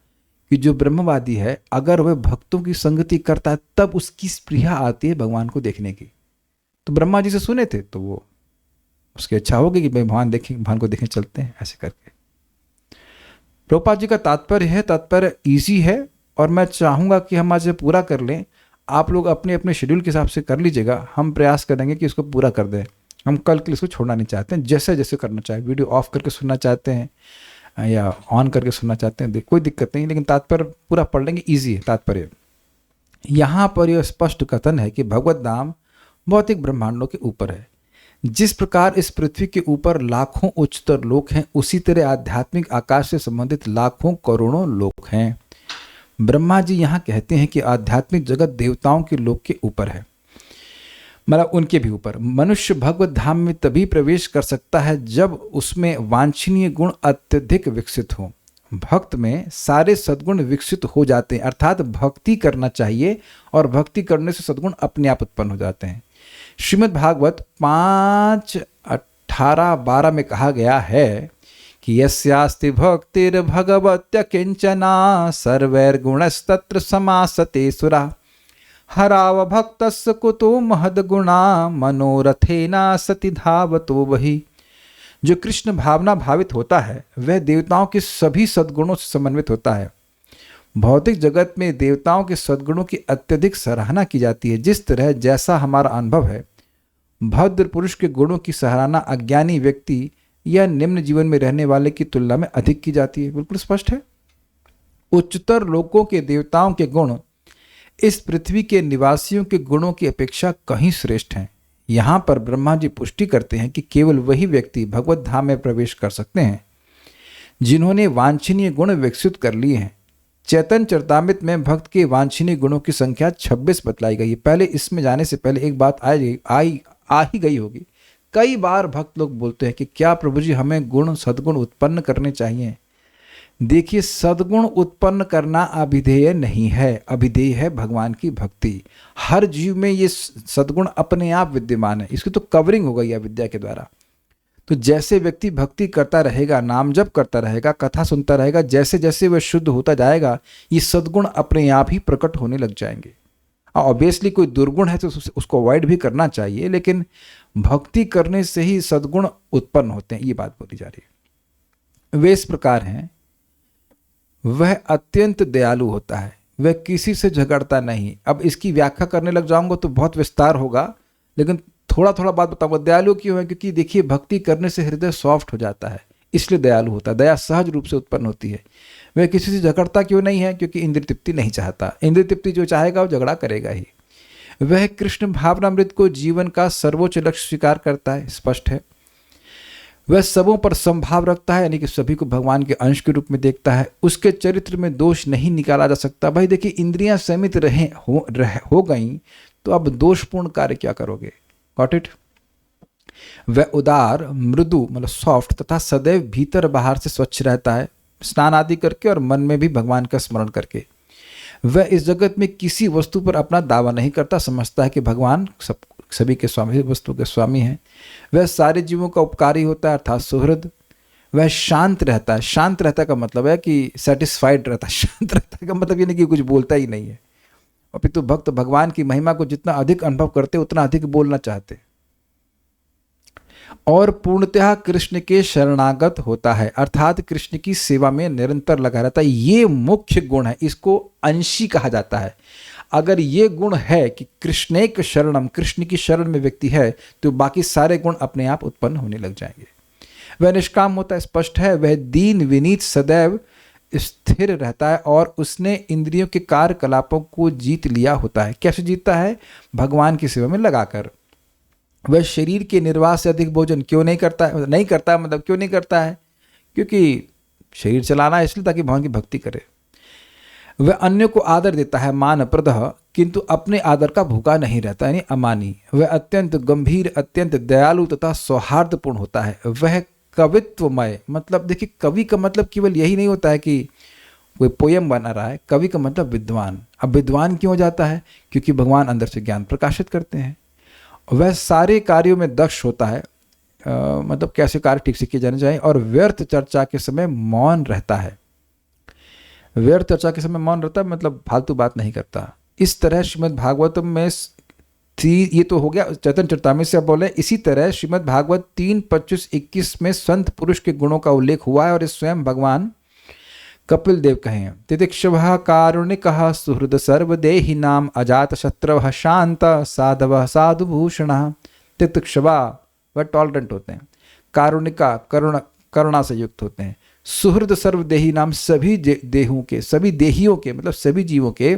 कि जो ब्रह्मवादी है, अगर वह भक्तों की संगति करता है तब उसकी स्पृहा आती है भगवान को देखने की। तो ब्रह्मा जी से सुने थे, तो वो उसकी इच्छा होगी कि भाई भगवान देखें, भगवान को देखने चलते हैं, ऐसे करके। प्रभुपाद जी का तात्पर्य ईजी है, और मैं चाहूँगा कि हम आज पूरा कर लें। आप लोग अपने अपने शेड्यूल के हिसाब से कर लीजिएगा, हम प्रयास करेंगे कि इसको पूरा कर दें। हम कल के लिए इसको छोड़ना नहीं चाहते हैं, जैसे जैसे करना चाहे, वीडियो ऑफ करके सुनना चाहते हैं या ऑन करके सुनना चाहते हैं, कोई दिक्कत नहीं, लेकिन तात्पर्य पूरा पढ़ लेंगे, ईजी है तात्पर्य। यहाँ पर यह स्पष्ट कथन है कि भगवत धाम भौतिक ब्रह्मांडों के ऊपर है। जिस प्रकार इस पृथ्वी के ऊपर लाखों उच्चतर लोक हैं, उसी तरह आध्यात्मिक आकाश से संबंधित लाखों करोड़ों लोक हैं। ब्रह्मा जी यहाँ कहते हैं कि आध्यात्मिक जगत देवताओं के लोक के ऊपर है, मतलब उनके भी ऊपर। मनुष्य भगवत धाम में तभी प्रवेश कर सकता है जब उसमें वांछनीय गुण अत्यधिक विकसित हो। भक्त में सारे सद्गुण विकसित हो जाते हैं, अर्थात भक्ति करना चाहिए, और भक्ति करने से सद्गुण अपने आप उत्पन्न हो जाते हैं। श्रीमद् भागवत 5:18-12 में कहा गया है कि यस्यास्ति भक्तिर् भगवत्य किंचना सर्वैर्गुणस्तत्र समासते सुरा हराव भक्तस्य कुतो महद्गुणा मनोरथेना सति धावतो वही। जो कृष्ण भावना भावित होता है वह देवताओं के सभी सद्गुणों से समन्वित होता है। भौतिक जगत में देवताओं के सद्गुणों की अत्यधिक सराहना की जाती है। जिस तरह जैसा हमारा अनुभव है, भद्र पुरुष के गुणों की सराहना अज्ञानी व्यक्ति या निम्न जीवन में रहने वाले की तुलना में अधिक की जाती है। बिल्कुल स्पष्ट है। उच्चतर लोकों के देवताओं के गुण इस पृथ्वी के निवासियों के गुणों की अपेक्षा कहीं श्रेष्ठ हैं। यहाँ पर ब्रह्मा जी पुष्टि करते हैं कि केवल वही व्यक्ति भगवत धाम में प्रवेश कर सकते हैं जिन्होंने वांछनीय गुण विकसित कर लिए हैं। चैतन्य चरितामृत में भक्त के वांछनीय गुणों की संख्या 26 बतलाई गई है। पहले इसमें जाने से पहले एक बात आ ही गई होगी। कई बार भक्त लोग बोलते हैं कि क्या प्रभु जी हमें गुण सद्गुण उत्पन्न करने चाहिए। देखिए, सद्गुण उत्पन्न करना अभिधेय नहीं है, अभिधेय है भगवान की भक्ति। हर जीव में ये सद्गुण अपने आप विद्यमान है। इसकी तो कवरिंग हो गई है विद्या के द्वारा। तो जैसे व्यक्ति भक्ति करता रहेगा, नाम जप करता रहेगा, कथा सुनता रहेगा, जैसे जैसे वह शुद्ध होता जाएगा, ये सद्गुण अपने आप ही प्रकट होने लग जाएंगे। ऑब्वियसली कोई दुर्गुण है तो उसको अवॉइड भी करना चाहिए, लेकिन भक्ति करने से ही सद्गुण उत्पन्न होते हैं, ये बात बोली जा रही है। वे इस प्रकार हैं, वह अत्यंत दयालु होता है, वह किसी से झगड़ता नहीं। अब इसकी व्याख्या करने लग जाऊंगा तो बहुत विस्तार होगा, लेकिन थोड़ा थोड़ा बात बताऊंगा। दयालु क्यों है? क्योंकि देखिए, भक्ति करने से हृदय सॉफ्ट हो जाता है, इसलिए दयालु होता है। दया सहज रूप से उत्पन्न होती है। वह किसी से झगड़ता क्यों नहीं है? क्योंकि इंद्रिय तृप्ति नहीं चाहता। इंद्रिय तृप्ति जो चाहेगा वो झगड़ा करेगा ही। वह कृष्ण भावनामृत को जीवन का सर्वोच्च लक्ष्य स्वीकार करता है, स्पष्ट है। वह सबों पर संभाव रखता है, यानी कि सभी को भगवान के अंश के रूप में देखता है। उसके चरित्र में दोष नहीं निकाला जा सकता। भाई देखिए, इंद्रियां सीमित हो गई तो अब दोषपूर्ण कार्य क्या करोगे? Got it? वह उदार, मृदु मतलब सॉफ्ट तथा सदैव भीतर बाहर से स्वच्छ रहता है, स्नान आदि करके और मन में भी भगवान का स्मरण करके। वह इस जगत में किसी वस्तु पर अपना दावा नहीं करता, समझता है कि भगवान सभी के स्वामी, वस्तु के स्वामी हैं। वह सारे जीवों का उपकारी होता है, अर्थात सुहृद। वह शांत रहता है। शांत रहता का मतलब है कि सेटिस्फाइड रहता है। शांत रहता का मतलब ये नहीं कि कुछ बोलता ही नहीं है। और फिर तो भक्त भगवान की महिमा को जितना अधिक अनुभव करते उतना अधिक बोलना चाहते। और पूर्णतः कृष्ण के शरणागत होता है, अर्थात कृष्ण की सेवा में निरंतर लगा रहता है। ये मुख्य गुण है, इसको अंशी कहा जाता है। अगर ये गुण है कि कृष्णेक शरणम, कृष्ण की शरण में व्यक्ति है, तो बाकी सारे गुण अपने आप उत्पन्न होने लग जाएंगे। वह निष्काम होता है, स्पष्ट है। वह दीन विनीत सदैव स्थिर रहता है और उसने इंद्रियों के कार्यकलापों को जीत लिया होता है। कैसे जीतता है? भगवान की सेवा में लगाकर। वह शरीर के निर्वाह से अधिक भोजन क्यों नहीं करता है? नहीं करता मतलब क्यों नहीं करता है? क्योंकि शरीर चलाना है इसलिए ताकि भगवान की भक्ति करे। वह अन्य को आदर देता है, मान प्रदह, किंतु अपने आदर का भूखा नहीं रहता, यानी अमानी। वह अत्यंत गंभीर, अत्यंत दयालु तथा सौहार्दपूर्ण होता है। वह कवित्वमय, मतलब देखिए, कवि का मतलब केवल यही नहीं होता है कि कोई पोयम बना रहा है। कवि का मतलब विद्वान। अब विद्वान क्यों हो जाता है? क्योंकि भगवान अंदर से ज्ञान प्रकाशित करते हैं। वह सारे कार्यों में दक्ष होता है, मतलब कैसे कार्य ठीक से किए जाने चाहिए। और व्यर्थ चर्चा के समय मौन रहता है। व्यर्थ चर्चा के समय मौन रहता है मतलब फालतू बात नहीं करता। इस तरह श्रीमद् भागवतम में ये तो हो गया चैतन्य चरितामृत से। अब बोले इसी तरह श्रीमद् भागवत 3:25-21 में संत पुरुष के गुणों का उल्लेख हुआ है और इस स्वयं भगवान कपिल देव कहे हैं। तितिक्षवः कारुणिकः सुहृद सर्वदेहिनां अजात शत्रवः शांत साधवः साधुभूषणः। तितिक्षवा वह टॉलरेंट होते हैं, कारुणिका करुणा से युक्त होते हैं, सुहृद सर्वदेही नाम सभी देहों के, सभी देहियों के मतलब सभी जीवों के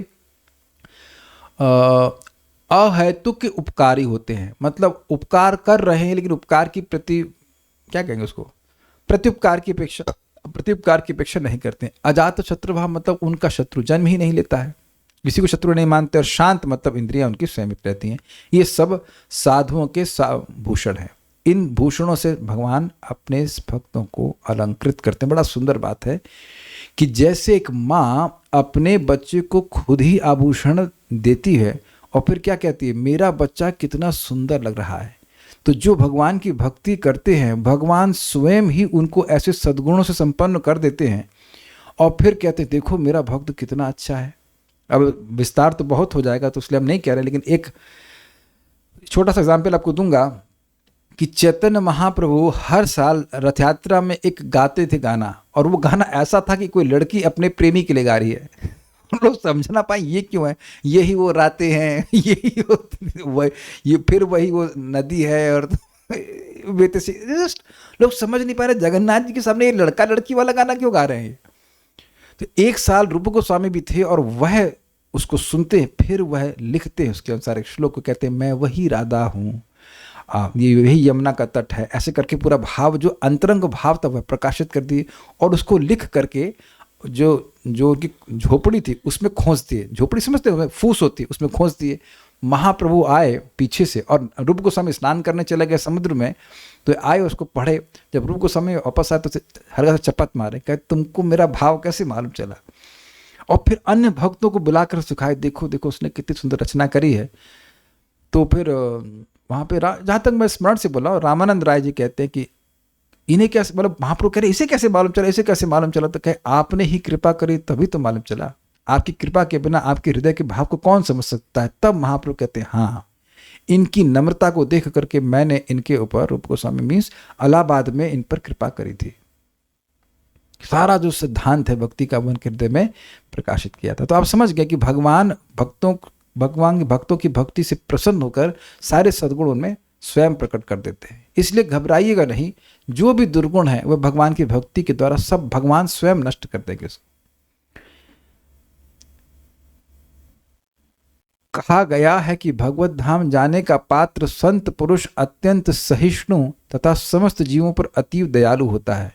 अहेतुक उपकारी होते हैं। मतलब उपकार कर रहे हैं लेकिन उपकार की क्या कहेंगे उसको, प्रत्युपकार की अपेक्षा नहीं करते हैं। अजात शत्रुभाव मतलब उनका शत्रु जन्म ही नहीं लेता है, किसी को शत्रु नहीं मानते। और शांत मतलब इंद्रियां उनकी संयमित रहती हैं। ये सब साधुओं के भूषण हैं। इन भूषणों से भगवान अपने भक्तों को अलंकृत करते हैं। बड़ा सुंदर बात है कि जैसे एक माँ अपने बच्चे को खुद ही आभूषण देती है और फिर क्या कहती है, मेरा बच्चा कितना सुंदर लग रहा है। तो जो भगवान की भक्ति करते हैं, भगवान स्वयं ही उनको ऐसे सद्गुणों से संपन्न कर देते हैं और फिर कहते हैं देखो मेरा भक्त कितना अच्छा है। अब विस्तार तो बहुत हो जाएगा तो इसलिए हम नहीं कह रहे, लेकिन एक छोटा सा एग्जाम्पल आपको दूंगा कि चैतन्य महाप्रभु हर साल रथ यात्रा में एक गाते थे गाना, और वो गाना ऐसा था कि कोई लड़की अपने प्रेमी के लिए गा रही है। लोग समझ ना पाए ये क्यों है, यही वो रातें हैं, यही वो ये फिर वही वो नदी है, और जस्ट लोग समझ नहीं पा रहे जगन्नाथ जी के सामने ये लड़का लड़की वाला गाना क्यों गा रहे हैं। तो एक साल रूप गोस्वामी भी थे और वह उसको सुनते हैं, फिर वह लिखते हैं उसके अनुसार एक श्लोक को, कहते हैं मैं वही राधा हूँ, ये वही यमुना का तट है। ऐसे करके पूरा भाव जो अंतरंग भाव था वह प्रकाशित कर दिए और उसको लिख करके जो उनकी झोपड़ी थी उसमें खोस दिए। झोपड़ी समझते हो, फूस होती है, उसमें खोस दिए। महाप्रभु आए पीछे से और रूप गोस्वामी स्नान करने चले गए समुद्र में, तो आए उसको पढ़े। जब रूप गोस्वामी वापस आए तो हल्का सा चपत मारे, कहे तुमको मेरा भाव कैसे मालूम चला। और फिर अन्य भक्तों को बुलाकर सिखाए, देखो देखो उसने कितनी सुंदर रचना करी है। तो फिर वहाँ पे जहाँ तक मैं स्मरण से बोला, रामानंद राय जी कहते हैं कि इन्हें कैसे, मतलब महाप्रभु कह रहे इसे कैसे मालूम चला, इसे कैसे मालूम चला। तो कहे आपने ही कृपा करी तभी तो मालूम चला, आपकी कृपा के बिना आपके हृदय के भाव को कौन समझ सकता है। तब महाप्रभु कहते हैं हाँ, इनकी नम्रता को देख करके मैंने इनके ऊपर, रूप गोस्वामी मीन्स इलाहाबाद में, इन पर कृपा करी थी। सारा जो सिद्धांत है भक्ति का वो उनके हृदय में प्रकाशित किया था। तो आप समझ गए कि भगवान भक्तों की भक्ति से प्रसन्न होकर सारे सद्गुण उनमें स्वयं प्रकट कर देते हैं। इसलिए घबराइएगा नहीं, जो भी दुर्गुण है वह भगवान की भक्ति के द्वारा सब भगवान स्वयं नष्ट कर देंगे उसको। कहा गया है कि भगवत धाम जाने का पात्र संत पुरुष अत्यंत सहिष्णु तथा समस्त जीवों पर अतीव दयालु होता है।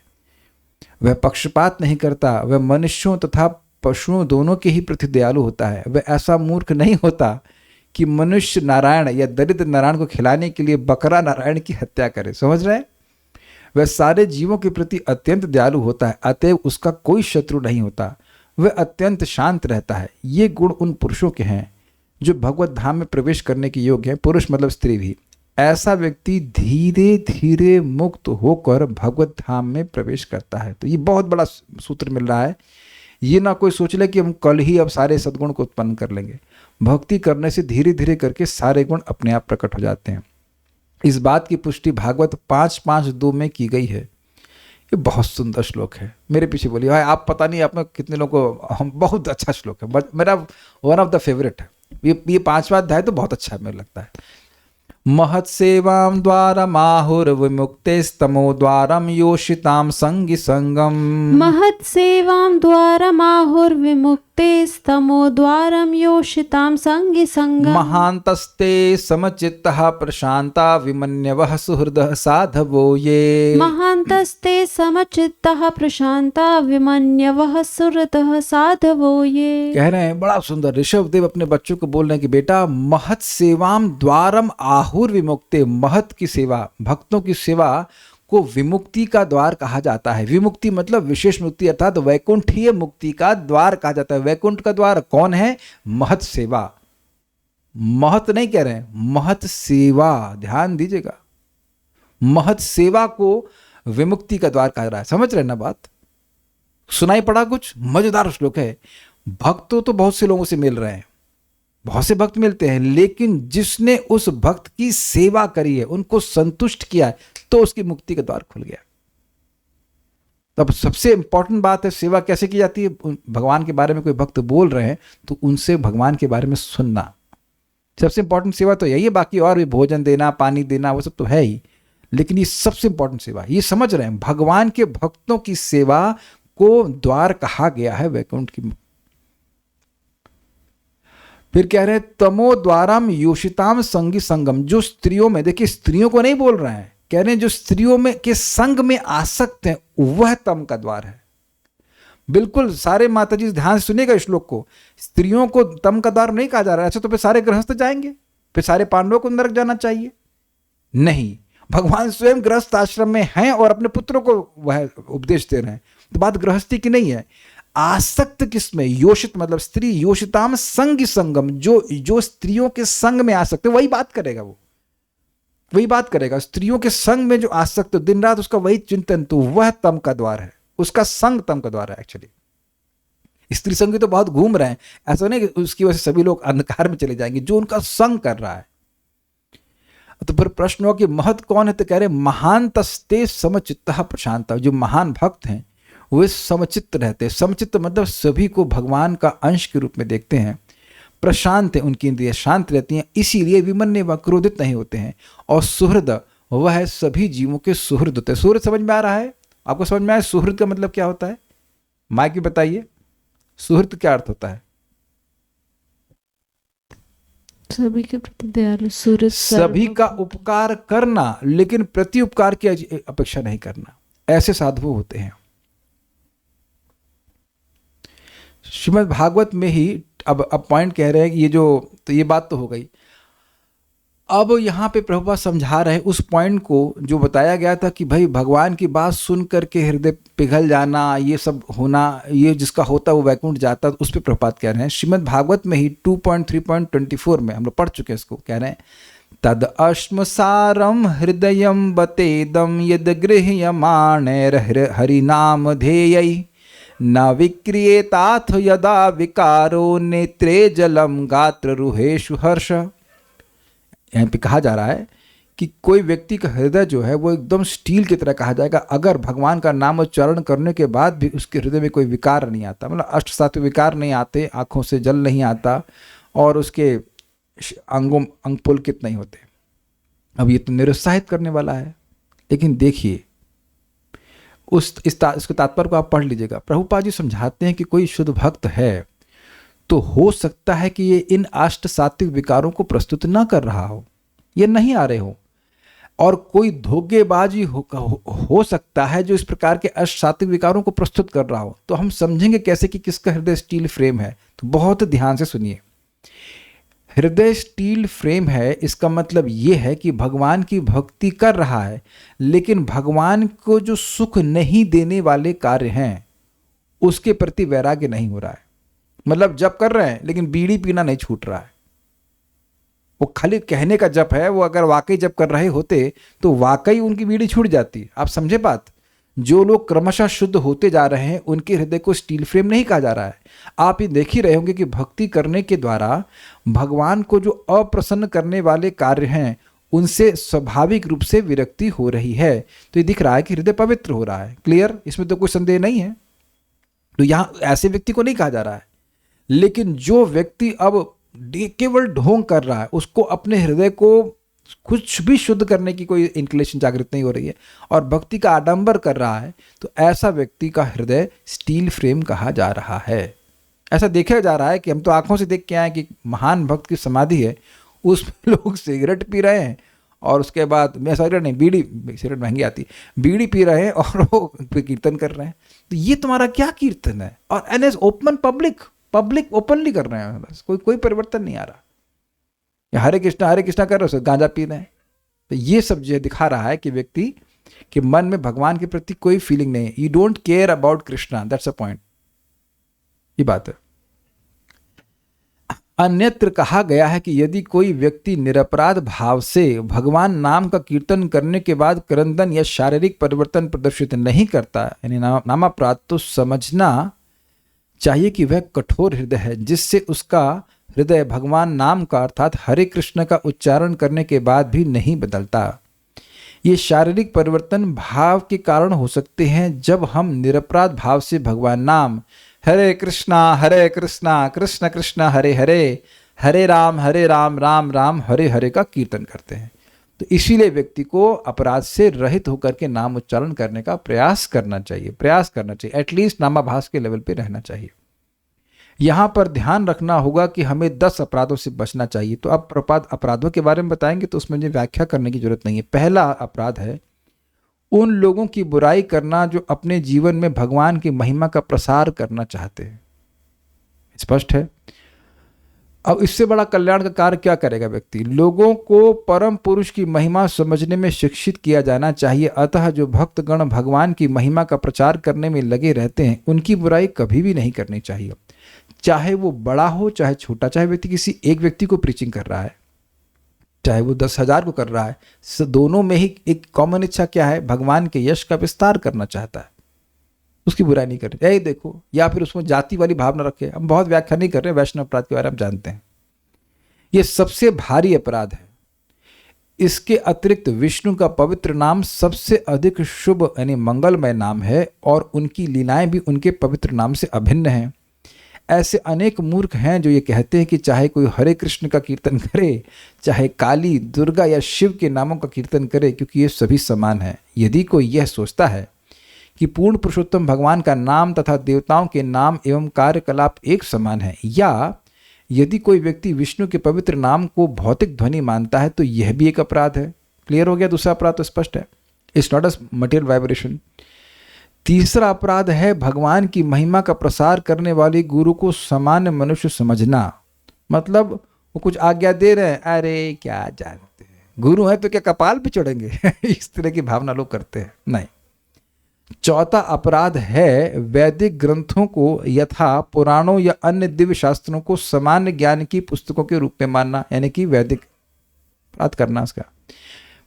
वह पक्षपात नहीं करता, वह मनुष्यों तथा पशुओं दोनों के ही प्रति दयालु होता है। वह ऐसा मूर्ख नहीं होता कि मनुष्य नारायण या दरिद्र नारायण को खिलाने के लिए बकरा नारायण की हत्या करे। समझ रहे हैं? वह सारे जीवों के प्रति अत्यंत दयालु होता है, अतएव उसका कोई शत्रु नहीं होता। वह अत्यंत शांत रहता है। ये गुण उन पुरुषों के हैं जो भगवत धाम में प्रवेश करने के योग्य हैं, पुरुष मतलब स्त्री भी। ऐसा व्यक्ति धीरे धीरे मुक्त होकर भगवत धाम में प्रवेश करता है। तो ये बहुत बड़ा सूत्र मिल रहा है। ये ना कोई सोच ले कि हम कल ही अब सारे सद्गुण को उत्पन्न कर लेंगे। भक्ति करने से धीरे धीरे करके सारे गुण अपने आप प्रकट हो जाते हैं। इस बात की पुष्टि भागवत 5.5.2 में की गई है। ये बहुत सुंदर श्लोक है। मेरे पीछे बोलिए भाई, आप पता नहीं आप में कितने लोगों को, हम बहुत अच्छा श्लोक है, बट मेरा वन ऑफ द फेवरेट है। ये 5वां अध्याय तो बहुत अच्छा है, मुझे लगता है। महत्सेवां द्वारमाहुर्विमुक्तेस्तमो द्वारम योषितां संगी संगम। महत्सेवां द्वारमाहुर्विमुक्तेस्तमो द्वारम योषितां संगी संगम। महान्तस्ते समचित्तः प्रशान्ता विमन्यवः सुहृदः साधवो ये। महान्तस्ते समचित्तः प्रशान्ता विमन्यवः सुहृदः साधवो ये। कह रहे हैं बड़ा सुंदर। ऋषभदेव अपने बच्चों को बोल रहे हैं कि बेटा, महत सेवाम द्वारम आहुर विमुक्ते। महत की सेवा, भक्तों की सेवा को विमुक्ति का द्वार कहा जाता है। विमुक्ति मतलब विशेष मुक्ति, अर्थात वैकुंठीय मुक्ति का द्वार कहा जाता है। वैकुंठ का द्वार कौन है? महत सेवा। महत नहीं कह रहे हैं, महत सेवा। ध्यान दीजिएगा, महत सेवा को विमुक्ति का द्वार कहा जा रहा है। समझ रहे ना बात? सुनाई पड़ा कुछ? मजेदार श्लोक है। भक्त तो बहुत से लोगों से मिल रहे हैं, बहुत से भक्त मिलते हैं, लेकिन जिसने उस भक्त की सेवा करी है, उनको संतुष्ट किया है, तो उसकी मुक्ति का द्वार खुल गया। तब सबसे इंपॉर्टेंट बात है सेवा कैसे की जाती है। भगवान के बारे में कोई भक्त बोल रहे हैं तो उनसे भगवान के बारे में सुनना, सबसे इंपॉर्टेंट सेवा तो यही है। बाकी और भी भोजन देना, पानी देना, वो सब तो है ही, लेकिन ये सबसे इंपॉर्टेंट सेवा। ये समझ रहे हैं, भगवान के भक्तों की सेवा को द्वार कहा गया है वैकुंठ की। फिर कह रहे हैं तमो द्वारम योषिताम संगी संगम। जो स्त्रियों में, देखिए स्त्रियों को नहीं बोल रहे हैं, कह रहे हैं जो स्त्रियों में के संग में आसक्त हैं, वह तम का द्वार है। बिल्कुल सारे माताजी ध्यान से सुनिएगा इस श्लोक को। स्त्रियों को तम का द्वार नहीं कहा जा रहा है। अच्छा तो फिर सारे गृहस्थ जाएंगे, फिर सारे पांडवों को नरक जाना चाहिए? नहीं, भगवान स्वयं गृहस्थ आश्रम में हैं और अपने पुत्रों को वह उपदेश दे रहे हैं। तो बात गृहस्थी की नहीं है। आसक्त किसमें? योषित मतलब स्त्री। योषिताम संगी संगम, जो स्त्रियों के संग में आसक्त है वही बात करेगा, वो वही बात करेगा। स्त्रियों के संग में जो आसक्त, तो दिन रात उसका वही चिंतन, तो वह तम का द्वार है। उसका संग तम का द्वार है। एक्चुअली स्त्री संगी तो बहुत घूम रहे हैं, ऐसा नहीं कि उसकी वजह से सभी लोग अंधकार में चले जाएंगे। जो उनका संग कर रहा है। तो फिर प्रश्न हो कि महत कौन है? तो कह रहे महानतस्ते समचित्तः प्रशांत। जो महान भक्त हैं वे समचित्त रहते हैं। समचित्त मतलब सभी को भगवान का अंश के रूप में देखते हैं। प्रशांत है, उनकी इंद्रियां शांत रहती हैं, इसीलिए विमन्य व क्रोधित नहीं होते हैं। और सुहृद, वह सभी जीवों के सुहृद होते हैं। सुहृद समझ में आ रहा है आपको? समझ में आया सुहृद का मतलब क्या होता है? माइक भी बताइए, सुहृद क्या अर्थ होता है? सभी के प्रति दयालु। सुहृद सभी का उपकार करना, लेकिन प्रति उपकार की अपेक्षा नहीं करना, ऐसे साधु होते हैं। श्रीमद् भागवत में ही अब पॉइंट कह रहे हैं कि ये जो, तो ये बात तो हो गई। अब यहाँ पे प्रभुपाद समझा रहे हैं उस पॉइंट को जो बताया गया था कि भाई भगवान की बात सुन करके हृदय पिघल जाना, ये सब होना, ये जिसका होता है वो वैकुंठ जाता है। उस पर प्रभुपाद कह रहे हैं श्रीमद् भागवत में ही 2.3.24 में हम लोग पढ़ चुके हैं इसको। कह रहे हैं तद अश्मसारम हृदयम बतेदम यद गृह्यमाणैर हरिनाम ध्येयै न विक्रियेताथ यदा विकारो नेत्रे जलम गात्र रुहेषु हर्ष। यहाँ पे कहा जा रहा है कि कोई व्यक्ति का हृदय जो है वो एकदम स्टील की तरह कहा जाएगा अगर भगवान का नाम उच्चारण करने के बाद भी उसके हृदय में कोई विकार नहीं आता। मतलब अष्ट सात्विक विकार नहीं आते, आँखों से जल नहीं आता और उसके अंग पुलकित नहीं होते। अब ये तो निरुत्साहित करने वाला है, लेकिन देखिए इसके तात्पर्य को आप पढ़ लीजिएगा। प्रभुपाद जी समझाते हैं कि कोई शुद्ध भक्त है तो हो सकता है कि ये इन अष्ट सात्विक विकारों को प्रस्तुत न कर रहा हो, ये नहीं आ रहे हो। और कोई धोखेबाजी हो सकता है जो इस प्रकार के अष्ट सात्विक विकारों को प्रस्तुत कर रहा हो। तो हम समझेंगे कैसे कि किसका हृदय स्टील फ्रेम है? तो बहुत ध्यान से सुनिए। हृदय स्टील फ्रेम है, इसका मतलब ये है कि भगवान की भक्ति कर रहा है, लेकिन भगवान को जो सुख नहीं देने वाले कार्य हैं उसके प्रति वैराग्य नहीं हो रहा है। मतलब जप कर रहे हैं लेकिन बीड़ी पीना नहीं छूट रहा है। वो खाली कहने का जप है, वो अगर वाकई जप कर रहे होते तो वाकई उनकी बीड़ी छूट जाती। आप समझे बात? जो लोग क्रमशः शुद्ध होते जा रहे हैं उनके हृदय को स्टील फ्रेम नहीं कहा जा रहा है। आप ये देख ही रहे होंगे कि भक्ति करने के द्वारा भगवान को जो अप्रसन्न करने वाले कार्य हैं उनसे स्वाभाविक रूप से विरक्ति हो रही है। तो ये दिख रहा है कि हृदय पवित्र हो रहा है। क्लियर? इसमें तो कोई संदेह नहीं है। तो यहाँ ऐसे व्यक्ति को नहीं कहा जा रहा है। लेकिन जो व्यक्ति अब केवल ढोंग कर रहा है, उसको अपने हृदय को कुछ भी शुद्ध करने की कोई इंक्लिनेशन जागृत नहीं हो रही है और भक्ति का आडंबर कर रहा है, तो ऐसा व्यक्ति का हृदय स्टील फ्रेम कहा जा रहा है। ऐसा देखा जा रहा है कि हम तो आंखों से देख के आए कि महान भक्त की समाधि है, उसमें लोग सिगरेट पी रहे हैं और उसके बाद मैं सिगरेट नहीं, बीड़ी, सिगरेट महंगी आती, बीड़ी पी रहे हैं और वो कीर्तन कर रहे हैं। तो ये तुम्हारा क्या कीर्तन है? और एन ओपन पब्लिक ओपनली कर रहे हैं, बस कोई परिवर्तन नहीं आ रहा। या हरे कृष्णा कर रहे हो, गांजा पी रहे हैं। तो ये सब जो दिखा रहा है कि व्यक्ति के मन में भगवान के प्रति कोई फीलिंग नहीं है। You don't care about Krishna, that's a point. ये बात है। अन्यत्र कहा गया है कि यदि कोई व्यक्ति निरपराध भाव से भगवान नाम का कीर्तन करने के बाद क्रंदन या शारीरिक परिवर्तन प्रदर्शित नहीं करता, यानी नामापराध, तो समझना चाहिए कि वह कठोर हृदय है, जिससे उसका हृदय भगवान नाम का अर्थात हरे कृष्ण का उच्चारण करने के बाद भी नहीं बदलता। ये शारीरिक परिवर्तन भाव के कारण हो सकते हैं जब हम निरपराध भाव से भगवान नाम हरे कृष्णा कृष्ण कृष्ण हरे हरे, हरे राम राम राम हरे हरे का कीर्तन करते हैं। तो इसीलिए व्यक्ति को अपराध से रहित होकर के नाम उच्चारण करने का प्रयास करना चाहिए। एटलीस्ट नामाभास के लेवल पे रहना चाहिए। यहाँ पर ध्यान रखना होगा कि हमें 10 अपराधों से बचना चाहिए। तो अब अपराधों के बारे में बताएंगे तो उसमें मुझे व्याख्या करने की जरूरत नहीं है। पहला अपराध है उन लोगों की बुराई करना जो अपने जीवन में भगवान की महिमा का प्रसार करना चाहते हैं। स्पष्ट है। अब इससे बड़ा कल्याण का कार्य क्या करेगा व्यक्ति? लोगों को परम पुरुष की महिमा समझने में शिक्षित किया जाना चाहिए। अतः जो भक्तगण भगवान की महिमा का प्रचार करने में लगे रहते हैं उनकी बुराई कभी भी नहीं करनी चाहिए, चाहे वो बड़ा हो चाहे छोटा। चाहे व्यक्ति किसी एक व्यक्ति को प्रीचिंग कर रहा है, चाहे वो 10,000 को कर रहा है, दोनों में ही एक कॉमन इच्छा क्या है? भगवान के यश का विस्तार करना चाहता है। उसकी बुराई नहीं कर रहे, यही देखो। या फिर उसमें जाति वाली भावना रखे। हम बहुत व्याख्या नहीं कर रहे, वैष्णव अपराध के बारे में जानते हैं। ये सबसे भारी अपराध है। इसके अतिरिक्त विष्णु का पवित्र नाम सबसे अधिक शुभ यानी मंगलमय नाम है और उनकी लीलाएं भी उनके पवित्र नाम से अभिन्न हैं। ऐसे अनेक मूर्ख हैं जो ये कहते हैं कि चाहे कोई हरे कृष्ण का कीर्तन करे, चाहे काली, दुर्गा या शिव के नामों का कीर्तन करे, क्योंकि ये सभी समान हैं। यदि कोई यह सोचता है कि पूर्ण पुरुषोत्तम भगवान का नाम तथा देवताओं के नाम एवं कार्यकलाप एक समान है, या यदि कोई व्यक्ति विष्णु के पवित्र नाम को भौतिक ध्वनि मानता है, तो यह भी एक अपराध है। क्लियर हो गया? दूसरा अपराध तो स्पष्ट है, it's not a material vibration. तीसरा अपराध है भगवान की महिमा का प्रसार करने वाले गुरु को सामान्य मनुष्य समझना। मतलब वो कुछ आज्ञा दे रहे हैं, अरे क्या जानते हैं, गुरु है तो क्या कपाल पे चढ़ेंगे इस तरह की भावना लोग करते हैं। नहीं। चौथा अपराध है वैदिक ग्रंथों को यथा पुराणों या अन्य दिव्य शास्त्रों को सामान्य ज्ञान की पुस्तकों के रूप में मानना, यानी कि वैदिक अपराध करना, उसका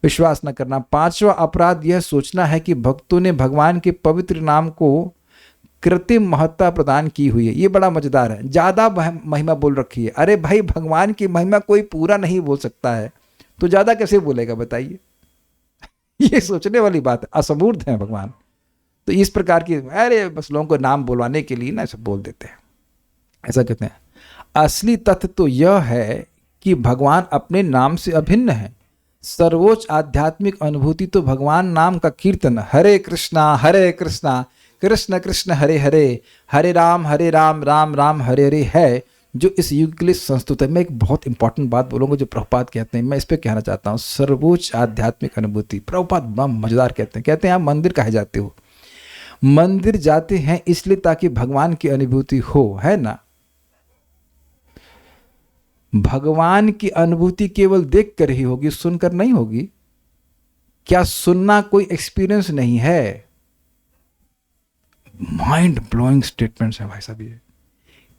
विश्वास न करना। पांचवा अपराध यह सोचना है कि भक्तों ने भगवान के पवित्र नाम को कृत्रिम महत्ता प्रदान की हुई है। ये बड़ा मजेदार है, ज्यादा महिमा बोल रखी है। अरे भाई, भगवान की महिमा कोई पूरा नहीं बोल सकता है तो ज्यादा कैसे बोलेगा बताइए? ये सोचने वाली बात है। असमूर्त है भगवान, तो इस प्रकार की अरे बस लोगों को नाम बुलवाने के लिए ना ऐसा बोल देते हैं, ऐसा कहते हैं। असली तथ्य तो यह है कि भगवान अपने नाम से अभिन्न है। सर्वोच्च आध्यात्मिक अनुभूति तो भगवान नाम का कीर्तन हरे कृष्णा कृष्ण कृष्ण हरे हरे, हरे राम राम राम हरे हरे है, जो इस युग के लिए संस्तुत है। मैं एक बहुत इंपॉर्टेंट बात बोलूँगा जो प्रभुपाद कहते हैं, मैं इस पर कहना चाहता हूँ। सर्वोच्च आध्यात्मिक अनुभूति, प्रभुपाद बड़ा मजेदार कहते हैं आप मंदिर काहे जाते हो? मंदिर जाते हैं इसलिए ताकि भगवान की अनुभूति हो, है ना? भगवान की अनुभूति केवल देख कर ही होगी, सुनकर नहीं होगी। क्या सुनना कोई एक्सपीरियंस नहीं है? माइंड ब्लोइंग स्टेटमेंट्स है भाई साहब ये।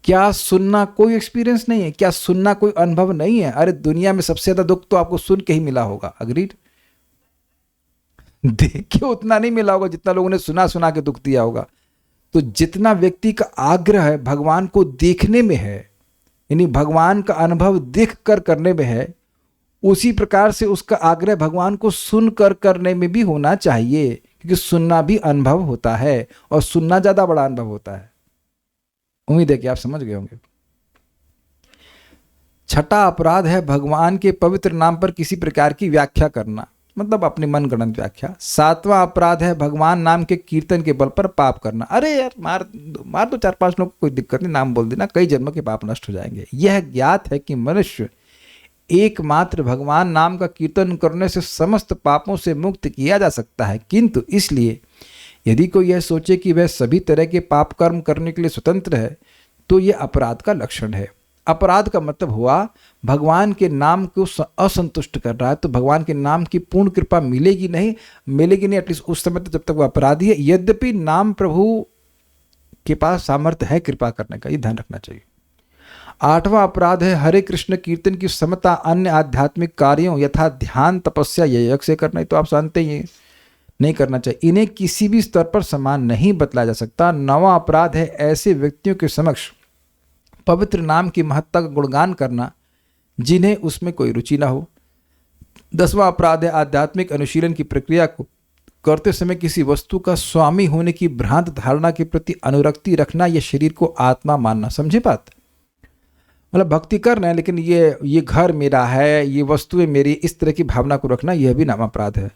क्या सुनना कोई एक्सपीरियंस नहीं है? क्या सुनना कोई अनुभव नहीं है? अरे दुनिया में सबसे ज्यादा दुख तो आपको सुन के ही मिला होगा, अग्रीड? देख के उतना नहीं मिला होगा जितना लोगों ने सुना सुना के दुख दिया होगा। तो जितना व्यक्ति का आग्रह है भगवान को देखने में है, यानी भगवान का अनुभव देख कर करने में है, उसी प्रकार से उसका आग्रह भगवान को सुनकर करने में भी होना चाहिए, क्योंकि सुनना भी अनुभव होता है और सुनना ज्यादा बड़ा अनुभव होता है। उम्मीद है कि आप समझ गए होंगे। छठा अपराध है भगवान के पवित्र नाम पर किसी प्रकार की व्याख्या करना, मतलब अपनी मनगढ़ंत व्याख्या। सातवां अपराध है भगवान नाम के कीर्तन के बल पर पाप करना। अरे यार मार दो 4-5 लोग, कोई दिक्कत नहीं, नाम बोल देना, कई जन्मों के पाप नष्ट हो जाएंगे। यह ज्ञात है कि मनुष्य एकमात्र भगवान नाम का कीर्तन करने से समस्त पापों से मुक्त किया जा सकता है, किंतु इसलिए यदि कोई यह सोचे कि वह सभी तरह के पाप कर्म करने के लिए स्वतंत्र है तो यह अपराध का लक्षण है। अपराध का मतलब हुआ भगवान के नाम को असंतुष्ट कर रहा है, तो भगवान के नाम की पूर्ण कृपा मिलेगी नहीं एटलीस्ट उस समय तक जब तक वह अपराधी है। यद्यपि नाम प्रभु के पास सामर्थ्य है कृपा करने का, ये ध्यान रखना चाहिए। आठवां अपराध है हरे कृष्ण कीर्तन की समता अन्य आध्यात्मिक कार्यों यथा ध्यान तपस्या यज्ञ से करना। तो आप जानते ही नहीं करना चाहिए, इन्हें किसी भी स्तर पर समान नहीं बतलाया जा सकता। नौवां अपराध है ऐसे व्यक्तियों के समक्ष पवित्र नाम की महत्ता का गुणगान करना जिन्हें उसमें कोई रुचि ना हो। 10वां अपराध है आध्यात्मिक अनुशीलन की प्रक्रिया को करते समय किसी वस्तु का स्वामी होने की भ्रांत धारणा के प्रति अनुरक्ति रखना या शरीर को आत्मा मानना। समझे बात? मतलब भक्ति करना है लेकिन ये घर मेरा है, ये वस्तुएं मेरी, इस तरह की भावना को रखना, यह भी नाम अपराध है।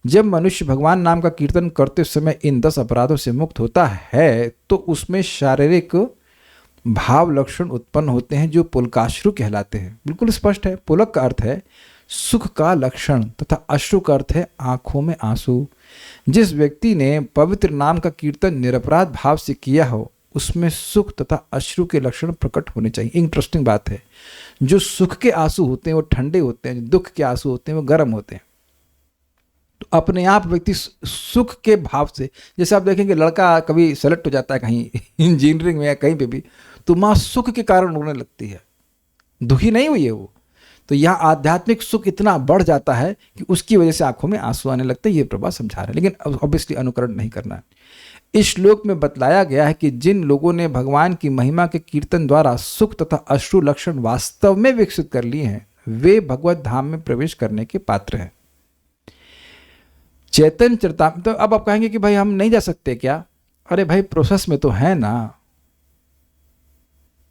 जब मनुष्य भगवान नाम का कीर्तन करते समय इन 10 अपराधों से मुक्त होता है तो उसमें शारीरिक भाव लक्षण उत्पन्न होते हैं जो पुलकाश्रु कहलाते हैं। बिल्कुल स्पष्ट है। पुलक का अर्थ है सुख का लक्षण तथा अश्रु का अर्थ है आंखों में आंसू। जिस व्यक्ति ने पवित्र नाम का कीर्तन निरपराध भाव से किया हो उसमें सुख तथा अश्रु के लक्षण प्रकट होने चाहिए। इंटरेस्टिंग बात है, जो सुख के आंसू होते हैं वो ठंडे होते हैं, जो दुख के आंसू होते हैं वो गर्म होते हैं। तो अपने आप व्यक्ति सुख के भाव से, जैसे आप देखेंगे लड़का कभी सेलेक्ट हो जाता है कहीं इंजीनियरिंग में या कहीं पे भी, तो माँ सुख के कारण रोने लगती है, दुखी नहीं हुई है वो। तो यहाँ आध्यात्मिक सुख इतना बढ़ जाता है कि उसकी वजह से आंखों में आंसू आने लगते हैं। ये प्रभा समझा रहे हैं, लेकिन ऑब्वियसली अनुकरण नहीं करना है। इस श्लोक में बतलाया गया है कि जिन लोगों ने भगवान की महिमा के कीर्तन द्वारा सुख तथा अश्रु लक्षण वास्तव में विकसित कर लिए हैं वे भगवत धाम में प्रवेश करने के पात्र हैं। चैतन्य चरितामृत, तो अब आप कहेंगे कि भाई हम नहीं जा सकते क्या? अरे भाई प्रोसेस में तो है ना,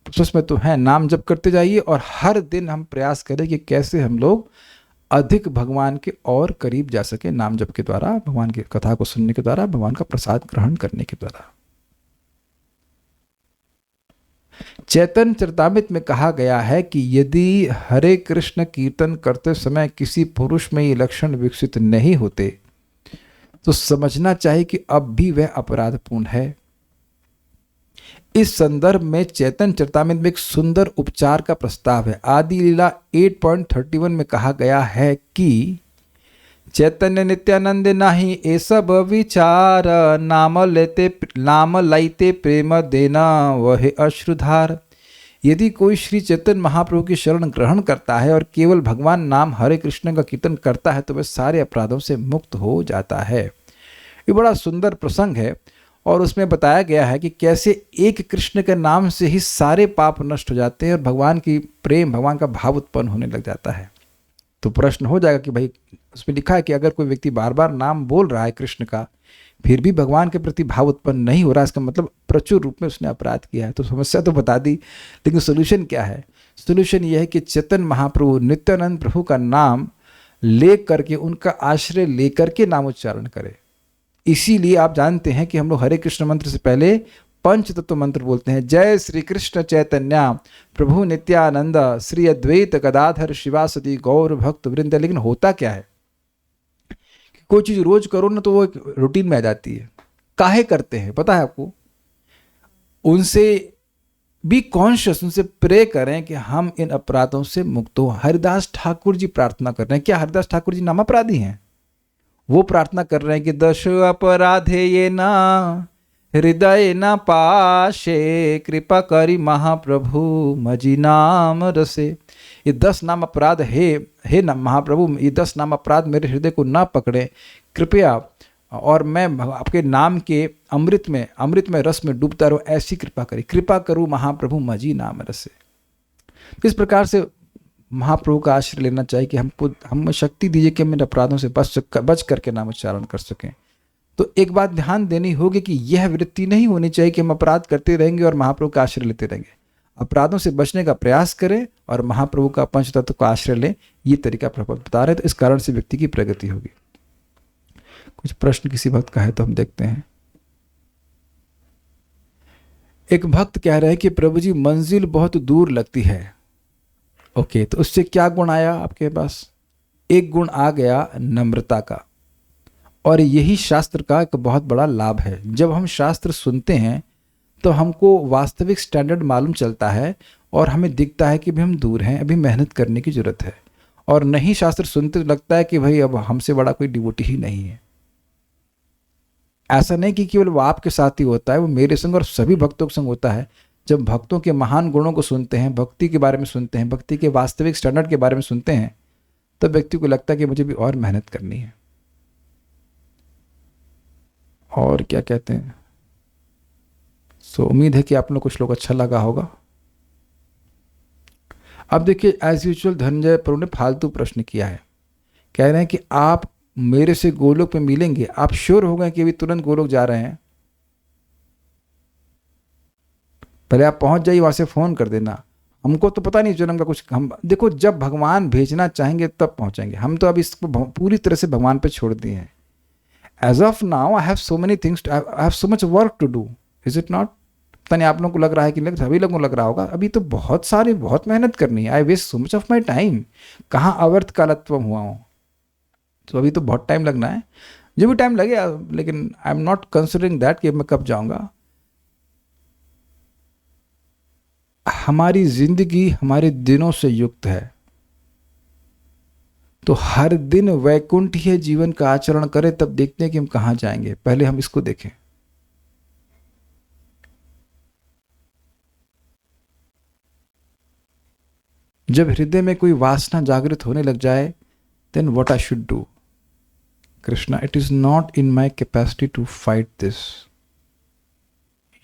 प्रोसेस में तो है। नाम जप करते जाइए और हर दिन हम प्रयास करें कि कैसे हम लोग अधिक भगवान के और करीब जा सके नाम जप के द्वारा, भगवान की कथा को सुनने के द्वारा, भगवान का प्रसाद ग्रहण करने के द्वारा। चैतन्य चरितामृत में कहा गया है कि यदि हरे कृष्ण कीर्तन करते समय किसी पुरुष में ये लक्षण विकसित नहीं होते तो समझना चाहिए कि अब भी वह अपराधपूर्ण है। इस संदर्भ में चैतन्य चरितामृत में एक सुंदर उपचार का प्रस्ताव है। आदि लीला 8.31 में कहा गया है कि चैतन्य नित्यानंद नाही ए सब विचार, नाम लाइते प्रेम देना वह अश्रुधार। यदि कोई श्री चैतन्य महाप्रभु की शरण ग्रहण करता है और केवल भगवान नाम हरे कृष्ण का कीर्तन करता है तो वह सारे अपराधों से मुक्त हो जाता है। ये बड़ा सुंदर प्रसंग है और उसमें बताया गया है कि कैसे एक कृष्ण के नाम से ही सारे पाप नष्ट हो जाते हैं और भगवान की प्रेम, भगवान का भाव उत्पन्न होने लग जाता है। तो प्रश्न हो जाएगा कि भाई उसमें लिखा है कि अगर कोई व्यक्ति बार बार नाम बोल रहा है कृष्ण का फिर भी भगवान के प्रति भाव उत्पन्न नहीं हो रहा, इसका मतलब प्रचुर रूप में उसने अपराध किया है। तो समस्या तो बता दी, लेकिन सोल्यूशन क्या है? सोल्यूशन यह है कि चैतन्य महाप्रभु नित्यानंद प्रभु का नाम ले करके, उनका आश्रय लेकर के नाम उच्चारण करे। इसीलिए आप जानते हैं कि हम लोग हरे कृष्ण मंत्र से पहले पंच तत्व मंत्र बोलते हैं, जय श्री कृष्ण चैतन्य प्रभु नित्यानंद श्री अद्वैत गदाधर शिवासदि गौर भक्त वृंद। लेकिन होता क्या है, कोई चीज रोज करो ना तो वो एक रूटीन में आ जाती है। काहे करते हैं पता है आपको? उनसे बी कॉन्शियस, उनसे प्रे करें कि हम इन अपराधों से मुक्त हो। हरिदास ठाकुर जी प्रार्थना कर रहे हैं। क्या हरिदास ठाकुर जी नाम अपराधी हैं? वो प्रार्थना कर रहे हैं कि दश अपराधे ये ना हृदय न पाशे कृपा करी महाप्रभु मजी नाम रसे। ये 10 नाम अपराध हे ना महाप्रभु, ये 10 नाम अपराध मेरे हृदय को ना पकड़े कृपया, और मैं आपके नाम के अमृत में रस में डूबता रहूं, ऐसी कृपा करी, कृपा करूं महाप्रभु मजी नाम रसे। इस प्रकार से महाप्रभु का आश्रय लेना चाहिए कि हमें शक्ति दीजिए कि हम इन अपराधों से बच करके नाम उच्चारण कर सकें। तो एक बात ध्यान देनी होगी कि यह वृत्ति नहीं होनी चाहिए कि हम अपराध करते रहेंगे और महाप्रभु का आश्रय लेते रहेंगे। अपराधों से बचने का प्रयास करें और महाप्रभु का पंचतत्व का आश्रय लें। ये तरीका प्रभु बता रहे, तो इस कारण से व्यक्ति की प्रगति होगी। कुछ प्रश्न किसी भक्त का है तो हम देखते हैं। एक भक्त कह रहे हैं कि प्रभु जी मंजिल बहुत दूर लगती है। ओके, तो उससे क्या गुण आया आपके पास? एक गुण आ गया नम्रता का, और यही शास्त्र का एक बहुत बड़ा लाभ है। जब हम शास्त्र सुनते हैं तो हमको वास्तविक स्टैंडर्ड मालूम चलता है और हमें दिखता है कि भाई हम दूर हैं, अभी मेहनत करने की जरूरत है। और नहीं शास्त्र सुनते तो लगता है कि भाई अब हमसे बड़ा कोई डिवोटी ही नहीं है। ऐसा नहीं कि केवल वो आपके साथ ही होता है, वो मेरे संग और सभी भक्तों के संग होता है। जब भक्तों के महान गुणों को सुनते हैं, भक्ति के बारे में सुनते हैं, भक्ति के वास्तविक स्टैंडर्ड के बारे में सुनते हैं, तब व्यक्ति को लगता है कि मुझे भी और मेहनत करनी है। और क्या कहते हैं, सो उम्मीद है कि आप लोग कुछ लोग अच्छा लगा होगा। अब देखिए, एज यूजुअल धनंजय प्रभु ने फालतू प्रश्न किया है। कह रहे हैं कि आप मेरे से गोलोक में मिलेंगे, आप श्योर हो गए कि अभी तुरंत गोलोक जा रहे हैं? पहले आप पहुंच जाइए, वहां से फोन कर देना। हमको तो पता नहीं जन्म का कुछ। हम देखो, जब भगवान भेजना चाहेंगे तब पहुंचेंगे। हम तो अब इसको पूरी तरह से भगवान पे छोड़ दिए हैं। As of now, I have so many things, I have so much work to do. Is it not? पता नहीं आप लोगों को लग रहा है कि सभी लोगों को लग रहा होगा अभी तो बहुत मेहनत करनी है। I waste so much of my time. कहाँ अवर्थ कालत्व हुआ हूँ, तो अभी तो बहुत टाइम लगना है। जो भी टाइम लगे, लेकिन I am not considering that कि मैं कब जाऊँगा। हमारी जिंदगी हमारे दिनों से युक्त है, तो हर दिन वैकुंठीय जीवन का आचरण करें, तब देखते हैं कि हम कहाँ जाएंगे। पहले हम इसको देखें। जब हृदय में कोई वासना जागृत होने लग जाए, then what I should do? Krishna, it is not in my capacity to fight this,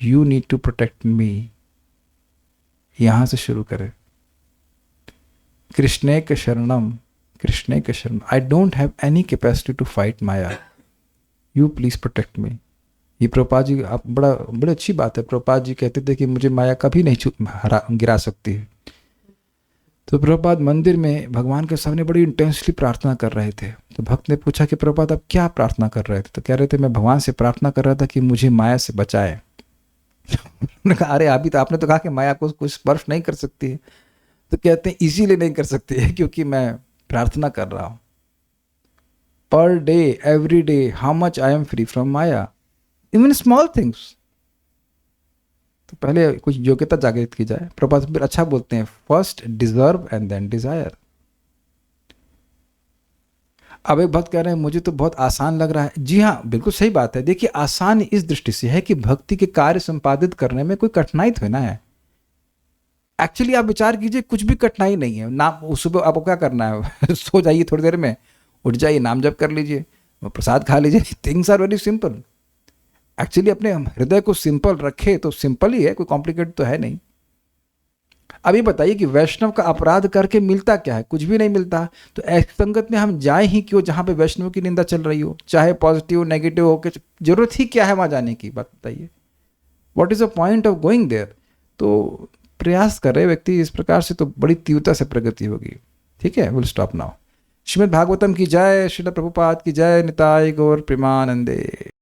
you need to protect me. यहां से शुरू करें। कृष्णे के शरणम, कृष्णे के शरण। I don't have any capacity to fight maya, you please protect me. ये प्रभुपाद जी, आप बड़ी अच्छी बात है। प्रभुपाद जी कहते थे कि मुझे माया कभी नहीं गिरा सकती है। तो प्रभुपाद मंदिर में भगवान के सामने बड़ी इंटेंसली प्रार्थना कर रहे थे। तो भक्त ने पूछा कि प्रभुपाद आप क्या प्रार्थना कर रहे थे? तो कह रहे थे मैं भगवान से प्रार्थना कर रहा था कि मुझे माया से बचाए। उन्होंने कहा अरे अभी तो आपने तो कहा कि माया को कुछ स्पर्श नहीं कर सकती है। तो कहते हैं इसीलिए नहीं कर सकती है क्योंकि मैं प्रार्थना कर रहा हूं। Per day, every day, how much I am free from Maya, even small things. तो पहले कुछ योग्यता जागृत की जाए। प्रभुपाद फिर अच्छा बोलते हैं, first deserve and then desire. अब एक भक्त कह रहे हैं मुझे तो बहुत आसान लग रहा है। जी हाँ, बिल्कुल सही बात है। देखिए, आसान इस दृष्टि से है कि भक्ति के कार्य संपादित करने में कोई कठिनाई थोड़ी ना है। एक्चुअली आप विचार कीजिए, कुछ भी कठिनाई नहीं है। नाम सुबह आपको क्या करना है सो जाइए, थोड़ी देर में उठ जाइए, नाम जप कर लीजिए, प्रसाद खा लीजिए। Things are very simple. Actually अपने हृदय को सिंपल रखे तो सिंपल ही है, कोई कॉम्प्लिकेटेड तो है नहीं। अभी बताइए कि वैष्णव का अपराध करके मिलता क्या है? कुछ भी नहीं मिलता। तो ऐसी संगत में हम जाए ही क्यों जहां पे वैष्णव की निंदा चल रही हो, चाहे पॉजिटिव नेगेटिव हो के? जरूरत ही क्या है वहां जाने की? बात बताइए, what is the point of going there? तो प्रयास कर रहे व्यक्ति इस प्रकार से, तो बड़ी तीव्रता से प्रगति होगी। ठीक है, will stop now. Shrimad Bhagavatam की जय, श्रील प्रभुपाद की जय, निताय गौर प्रेमानंदे।